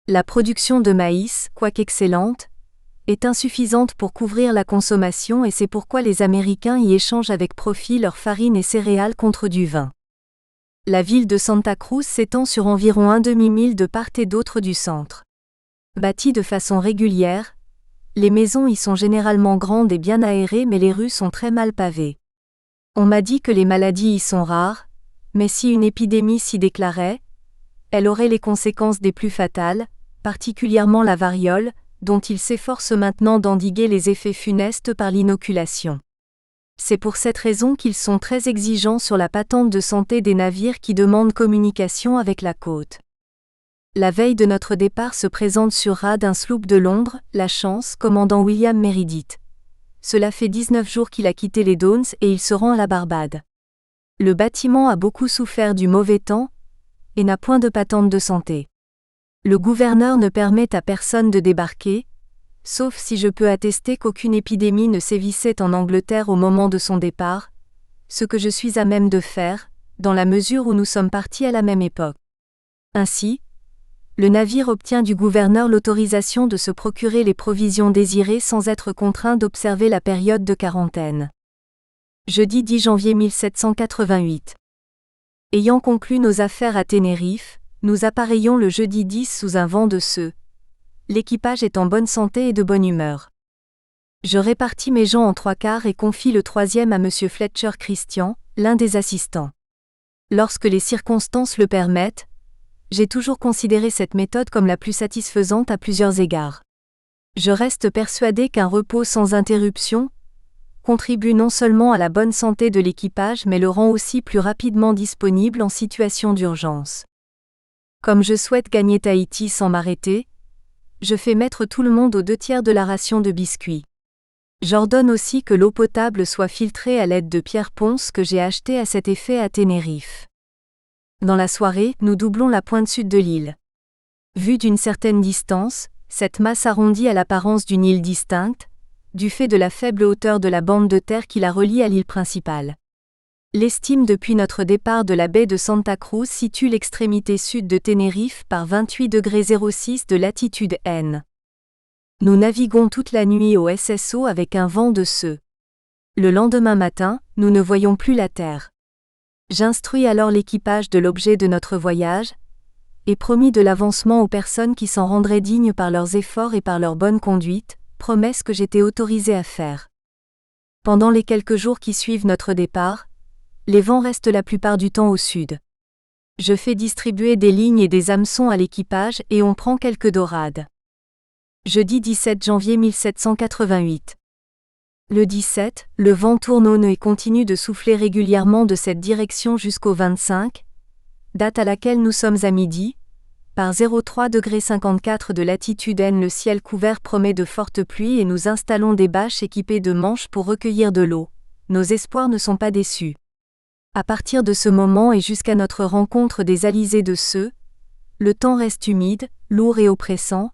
Speaker 1: La production de maïs, quoique excellente, est insuffisante pour couvrir la consommation et c'est pourquoi les Américains y échangent avec profit leurs farines et céréales contre du vin. La ville de Santa Cruz s'étend sur environ un demi-mille de part et d'autre du centre. Bâtie de façon régulière, les maisons y sont généralement grandes et bien aérées mais les rues sont très mal pavées. On m'a dit que les maladies y sont rares, mais si une épidémie s'y déclarait, elle aurait les conséquences des plus fatales, particulièrement la variole, dont il s'efforce maintenant d'endiguer les effets funestes par l'inoculation. C'est pour cette raison qu'ils sont très exigeants sur la patente de santé des navires qui demandent communication avec la côte. La veille de notre départ se présente sur rade un sloop de Londres, la Chance, commandant William Meredith. Cela fait 19 jours qu'il a quitté les Downs et il se rend à la Barbade. Le bâtiment a beaucoup souffert du mauvais temps et n'a point de patente de santé. Le gouverneur ne permet à personne de débarquer, sauf si je peux attester qu'aucune épidémie ne sévissait en Angleterre au moment de son départ, ce que je suis à même de faire, dans la mesure où nous sommes partis à la même époque. Ainsi, le navire obtient du gouverneur l'autorisation de se procurer les provisions désirées sans être contraint d'observer la période de quarantaine. Jeudi 10 janvier 1788. Ayant conclu nos affaires à Tenerife, nous appareillons le jeudi 10 sous un vent de ce. L'équipage est en bonne santé et de bonne humeur. Je répartis mes gens en 3/4 et confie le 3e à M. Fletcher Christian, l'un des assistants. Lorsque les circonstances le permettent, j'ai toujours considéré cette méthode comme la plus satisfaisante à plusieurs égards. Je reste persuadé qu'un repos sans interruption contribue non seulement à la bonne santé de l'équipage mais le rend aussi plus rapidement disponible en situation d'urgence. Comme je souhaite gagner Tahiti sans m'arrêter, je fais mettre tout le monde aux 2/3 de la ration de biscuits. J'ordonne aussi que l'eau potable soit filtrée à l'aide de pierres ponces que j'ai achetées à cet effet à Tenerife. Dans la soirée, nous doublons la pointe sud de l'île. Vue d'une certaine distance, cette masse arrondie a l'apparence d'une île distincte, du fait de la faible hauteur de la bande de terre qui la relie à l'île principale. L'estime depuis notre départ de la baie de Santa Cruz situe l'extrémité sud de Tenerife par 28°06 de latitude N. Nous naviguons toute la nuit au SSO avec un vent de ce. Le lendemain matin, nous ne voyons plus la terre. J'instruis alors l'équipage de l'objet de notre voyage, et promis de l'avancement aux personnes qui s'en rendraient dignes par leurs efforts et par leur bonne conduite, promesse que j'étais autorisé à faire. Pendant les quelques jours qui suivent notre départ, les vents restent la plupart du temps au sud. Je fais distribuer des lignes et des hameçons à l'équipage et on prend quelques dorades. Jeudi 17 janvier 1788. Le 17, le vent tourne au nœud et continue de souffler régulièrement de cette direction jusqu'au 25, date à laquelle nous sommes à midi. Par 03°54 de latitude N, le ciel couvert promet de fortes pluies et nous installons des bâches équipées de manches pour recueillir de l'eau. Nos espoirs ne sont pas déçus. À partir de ce moment et jusqu'à notre rencontre des alizés de ce, le temps reste humide, lourd et oppressant,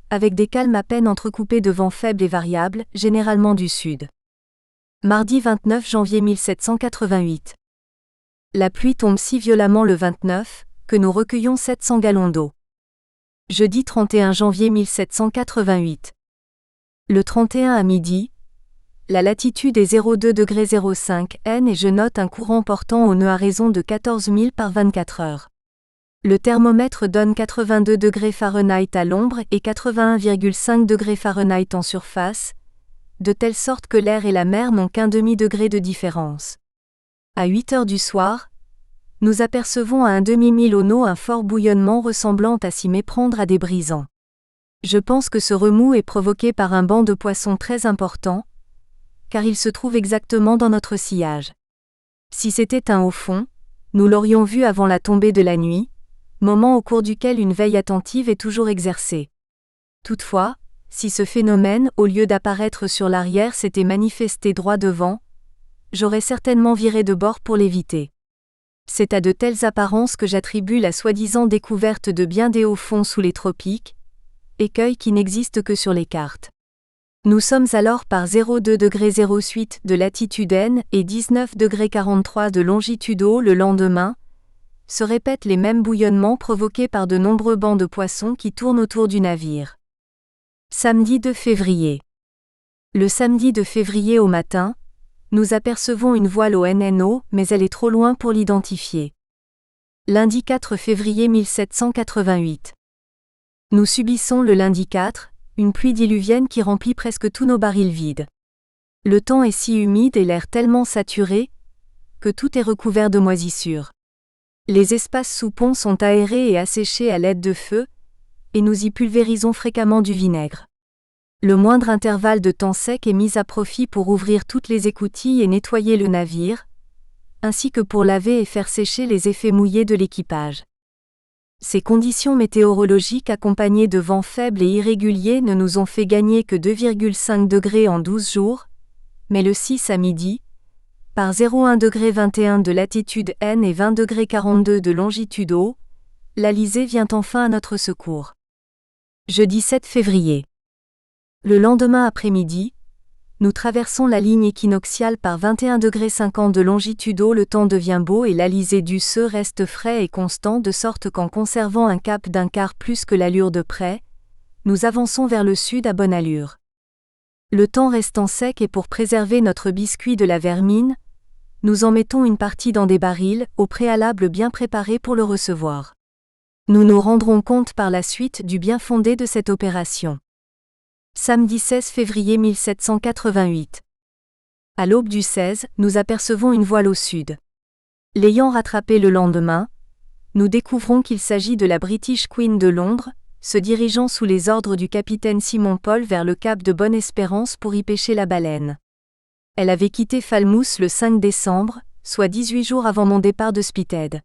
Speaker 1: avec des calmes à peine entrecoupés de vents faibles et variables, généralement du sud. Mardi 29 janvier 1788. La pluie tombe si violemment le 29, que nous recueillons 700 gallons d'eau. Jeudi 31 janvier 1788. Le 31 à midi, la latitude est 02°05 N et je note un courant portant au nœud à raison de 14 000 par 24 heures. Le thermomètre donne 82 degrés Fahrenheit à l'ombre et 81,5 degrés Fahrenheit en surface, de telle sorte que l'air et la mer n'ont qu'un demi-degré de différence. À 8 heures du soir, nous apercevons à un demi-mille au nord un fort bouillonnement ressemblant à s'y méprendre à des brisants. Je pense que ce remous est provoqué par un banc de poissons très important, car il se trouve exactement dans notre sillage. Si c'était un haut fond, nous l'aurions vu avant la tombée de la nuit, moment au cours duquel une veille attentive est toujours exercée. Toutefois, si ce phénomène, au lieu d'apparaître sur l'arrière, s'était manifesté droit devant, j'aurais certainement viré de bord pour l'éviter. C'est à de telles apparences que j'attribue la soi-disant découverte de bien des hauts fonds sous les tropiques, écueil qui n'existe que sur les cartes. Nous sommes alors par 02°08 de latitude N et 19°43 de longitude O le lendemain, se répètent les mêmes bouillonnements provoqués par de nombreux bancs de poissons qui tournent autour du navire. Samedi 2 février. Le samedi 2 février au matin, nous apercevons une voile au NNO, mais elle est trop loin pour l'identifier. Lundi 4 février 1788. Nous subissons le lundi 4, une pluie diluvienne qui remplit presque tous nos barils vides. Le temps est si humide et l'air tellement saturé, que tout est recouvert de moisissures. Les espaces sous pont sont aérés et asséchés à l'aide de feu, et nous y pulvérisons fréquemment du vinaigre. Le moindre intervalle de temps sec est mis à profit pour ouvrir toutes les écoutilles et nettoyer le navire, ainsi que pour laver et faire sécher les effets mouillés de l'équipage. Ces conditions météorologiques accompagnées de vents faibles et irréguliers ne nous ont fait gagner que 2,5 degrés en 12 jours, mais le 6 à midi, par 01°21 de latitude N et 20°42 de longitude O, l'Alizé vient enfin à notre secours. Jeudi 7 février. Le lendemain après-midi, nous traversons la ligne équinoxiale par 21°50 de longitude O. Le temps devient beau et l'Alizé du Se reste frais et constant de sorte qu'en conservant un cap d'un quart plus que l'allure de près, nous avançons vers le sud à bonne allure. Le temps restant sec et pour préserver notre biscuit de la vermine, nous en mettons une partie dans des barils, au préalable bien préparés pour le recevoir. Nous nous rendrons compte par la suite du bien fondé de cette opération. Samedi 16 février 1788. À l'aube du 16, nous apercevons une voile au sud. L'ayant rattrapée le lendemain, nous découvrons qu'il s'agit de la British Queen de Londres, se dirigeant sous les ordres du capitaine Simon Paul vers le cap de Bonne-Espérance pour y pêcher la baleine. Elle avait quitté Falmouth le 5 décembre, soit 18 jours avant mon départ de Spithead.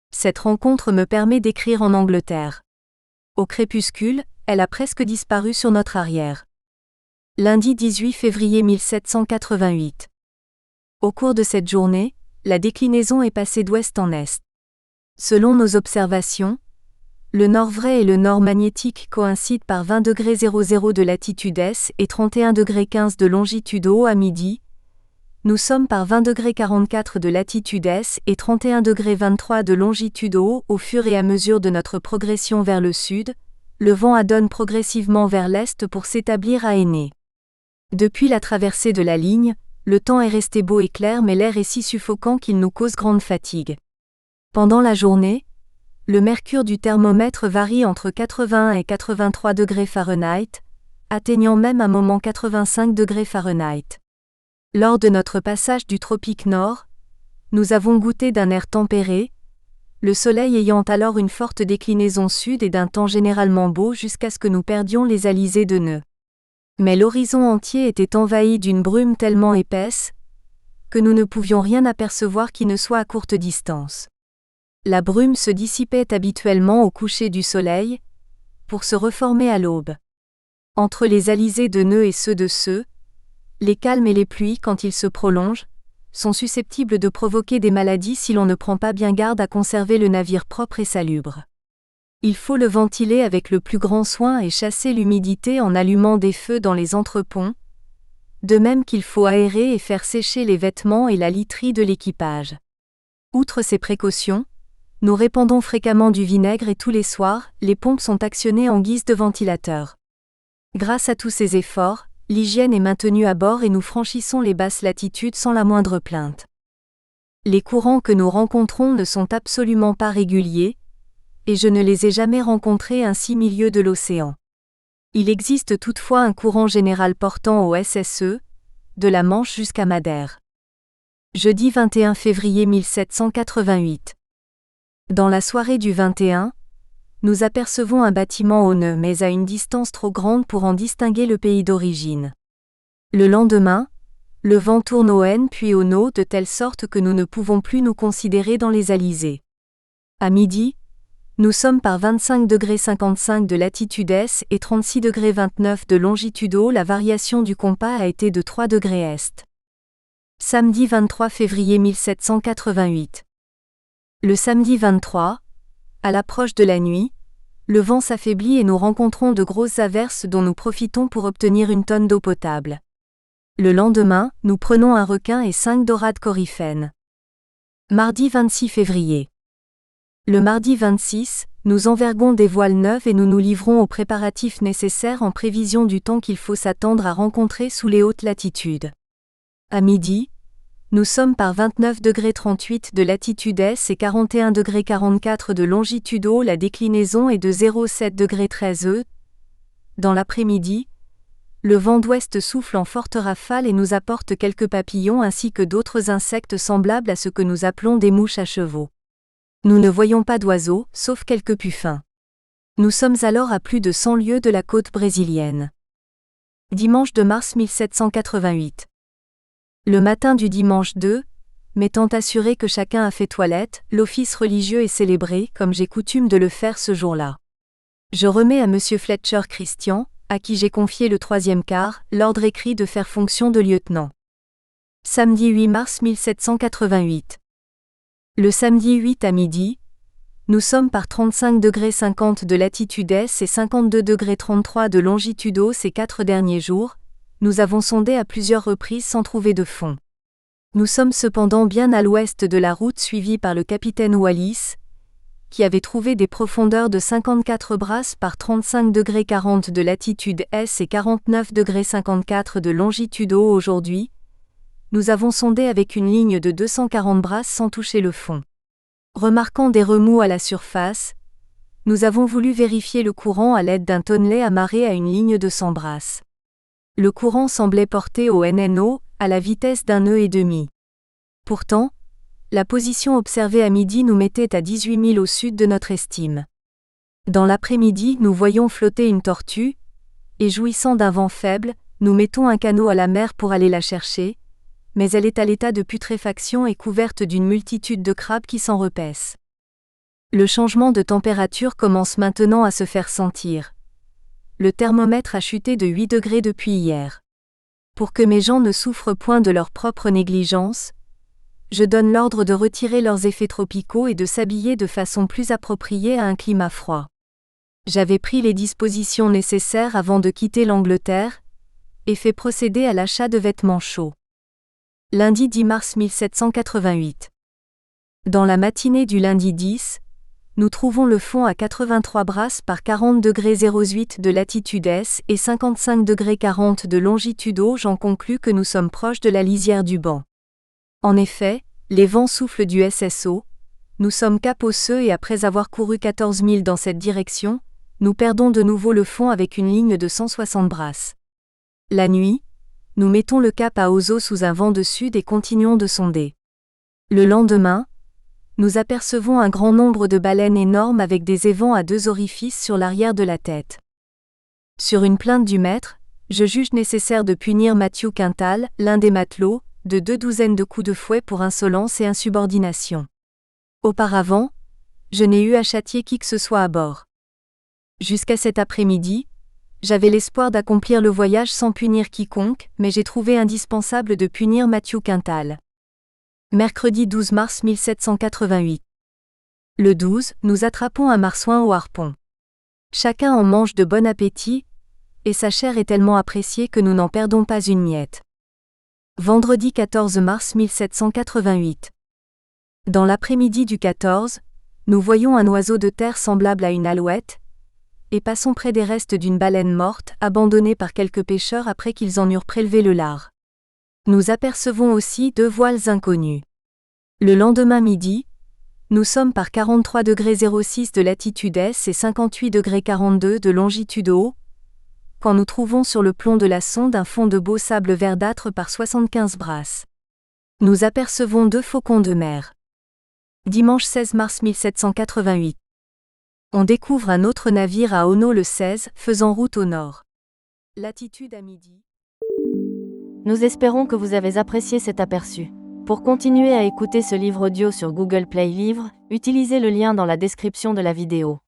Speaker 1: Cette rencontre me permet d'écrire en Angleterre. Au crépuscule, elle a presque disparu sur notre arrière. Lundi 18 février 1788. Au cours de cette journée, la déclinaison est passée d'ouest en est. Selon nos observations, le nord vrai et le nord magnétique coïncident par 20°00 de latitude S et 31°15 de longitude O à midi. Nous sommes par 20°44 de latitude S et 31°23 de longitude O au fur et à mesure de notre progression vers le sud. Le vent adonne progressivement vers l'est pour s'établir à Ainé. Depuis la traversée de la ligne, le temps est resté beau et clair mais l'air est si suffocant qu'il nous cause grande fatigue. Pendant la journée, le mercure du thermomètre varie entre 81 et 83 degrés Fahrenheit, atteignant même un moment 85 degrés Fahrenheit. Lors de notre passage du tropique nord, nous avons goûté d'un air tempéré, le soleil ayant alors une forte déclinaison sud et d'un temps généralement beau jusqu'à ce que nous perdions les alizés de nœuds. Mais l'horizon entier était envahi d'une brume tellement épaisse, que nous ne pouvions rien apercevoir qui ne soit à courte distance. La brume se dissipait habituellement au coucher du soleil, pour se reformer à l'aube. Entre les alizés de nœuds et ceux de Se, les calmes et les pluies quand ils se prolongent, sont susceptibles de provoquer des maladies si l'on ne prend pas bien garde à conserver le navire propre et salubre. Il faut le ventiler avec le plus grand soin et chasser l'humidité en allumant des feux dans les entreponts, de même qu'il faut aérer et faire sécher les vêtements et la literie de l'équipage. Outre ces précautions, Nous répandons fréquemment du vinaigre et tous les soirs, les pompes sont actionnées en guise de ventilateur. Grâce à tous ces efforts, l'hygiène est maintenue à bord et nous franchissons les basses latitudes sans la moindre plainte. Les courants que nous rencontrons ne sont absolument pas réguliers, et je ne les ai jamais rencontrés ainsi milieu de l'océan. Il existe toutefois un courant général portant au SSE, de la Manche jusqu'à Madère. Jeudi 21 février 1788. Dans la soirée du 21, nous apercevons un bâtiment au nœud mais à une distance trop grande pour en distinguer le pays d'origine. Le lendemain, le vent tourne au N puis au No de telle sorte que nous ne pouvons plus nous considérer dans les alizés. À midi, nous sommes par 25,55 de latitude S et 36,29 de longitude O. La variation du compas a été de 3 degrés Est. Samedi 23 février 1788. Le samedi 23, à l'approche de la nuit, le vent s'affaiblit et nous rencontrons de grosses averses dont nous profitons pour obtenir une tonne d'eau potable. Le lendemain, nous prenons un requin et 5 dorades coryphènes. Mardi 26 février. Le mardi 26, nous enverguons des voiles neuves et nous nous livrons aux préparatifs nécessaires en prévision du temps qu'il faut s'attendre à rencontrer sous les hautes latitudes. À midi, nous sommes par 29,38 de latitude S et 41,44 de longitude O. La déclinaison est de 0,7,13 E. Dans l'après-midi, le vent d'ouest souffle en forte rafale et nous apporte quelques papillons ainsi que d'autres insectes semblables à ce que nous appelons des mouches à chevaux. Nous ne voyons pas d'oiseaux, sauf quelques puffins. Nous sommes alors à plus de 100 lieues de la côte brésilienne. Dimanche de mars 1788. Le matin du dimanche 2, m'étant assuré que chacun a fait toilette, l'office religieux est célébré comme j'ai coutume de le faire ce jour-là. Je remets à M. Fletcher Christian, à qui j'ai confié le 3e quart, l'ordre écrit de faire fonction de lieutenant. Samedi 8 mars 1788. Le samedi 8 à midi, nous sommes par 35,50 de latitude S et 52,33 de longitude O. Ces 4 derniers jours, nous avons sondé à plusieurs reprises sans trouver de fond. Nous sommes cependant bien à l'ouest de la route suivie par le capitaine Wallis, qui avait trouvé des profondeurs de 54 brasses par 35,40 de latitude S et 49,54 de longitude O. Aujourd'hui, nous avons sondé avec une ligne de 240 brasses sans toucher le fond. Remarquant des remous à la surface, nous avons voulu vérifier le courant à l'aide d'un tonnelet amarré à une ligne de 100 brasses. Le courant semblait porter au NNO, à la vitesse d'1 nœud et demi. Pourtant, la position observée à midi nous mettait à 18 000 au sud de notre estime. Dans l'après-midi, nous voyons flotter une tortue, et jouissant d'un vent faible, nous mettons un canot à la mer pour aller la chercher, mais elle est à l'état de putréfaction et couverte d'une multitude de crabes qui s'en repaissent. Le changement de température commence maintenant à se faire sentir. Le thermomètre a chuté de 8 degrés depuis hier. Pour que mes gens ne souffrent point de leur propre négligence, je donne l'ordre de retirer leurs effets tropicaux et de s'habiller de façon plus appropriée à un climat froid. J'avais pris les dispositions nécessaires avant de quitter l'Angleterre, et fait procéder à l'achat de vêtements chauds. Lundi 10 mars 1788. Dans la matinée du lundi 10, nous trouvons le fond à 83 brasses par 40,08 de latitude S et 55,40 de longitude O. J'en conclus que nous sommes proches de la lisière du banc. En effet, les vents soufflent du SSO, nous sommes cap Osseux et après avoir couru 14 000 dans cette direction, nous perdons de nouveau le fond avec une ligne de 160 brasses. La nuit, nous mettons le cap à Ozo sous un vent de sud et continuons de sonder. Le lendemain, nous apercevons un grand nombre de baleines énormes avec des évents à 2 orifices sur l'arrière de la tête. Sur une plainte du maître, je juge nécessaire de punir Matthew Quintal, l'un des matelots, de 2 douzaines de coups de fouet pour insolence et insubordination. Auparavant, je n'ai eu à châtier qui que ce soit à bord. Jusqu'à cet après-midi, j'avais l'espoir d'accomplir le voyage sans punir quiconque, mais j'ai trouvé indispensable de punir Matthew Quintal. Mercredi 12 mars 1788. Le 12, nous attrapons un marsouin au harpon. Chacun en mange de bon appétit, et sa chair est tellement appréciée que nous n'en perdons pas une miette. Vendredi 14 mars 1788. Dans l'après-midi du 14, Nous voyons un oiseau de terre semblable à une alouette, et passons près des restes d'une baleine morte, abandonnée par quelques pêcheurs après qu'ils en eurent prélevé le lard. Nous apercevons aussi 2 voiles inconnus. Le lendemain midi, nous sommes par 43°06 de latitude S et 58°42 de longitude O, quand nous trouvons sur le plomb de la sonde un fond de beau sable verdâtre par 75 brasses. Nous apercevons 2 faucons de mer. Dimanche 16 mars 1788. On découvre un autre navire à Ono le 16, faisant route au nord. Latitude à midi.
Speaker 2: Nous espérons que vous avez apprécié cet aperçu. Pour continuer à écouter ce livre audio sur Google Play Livres, utilisez le lien dans la description de la vidéo.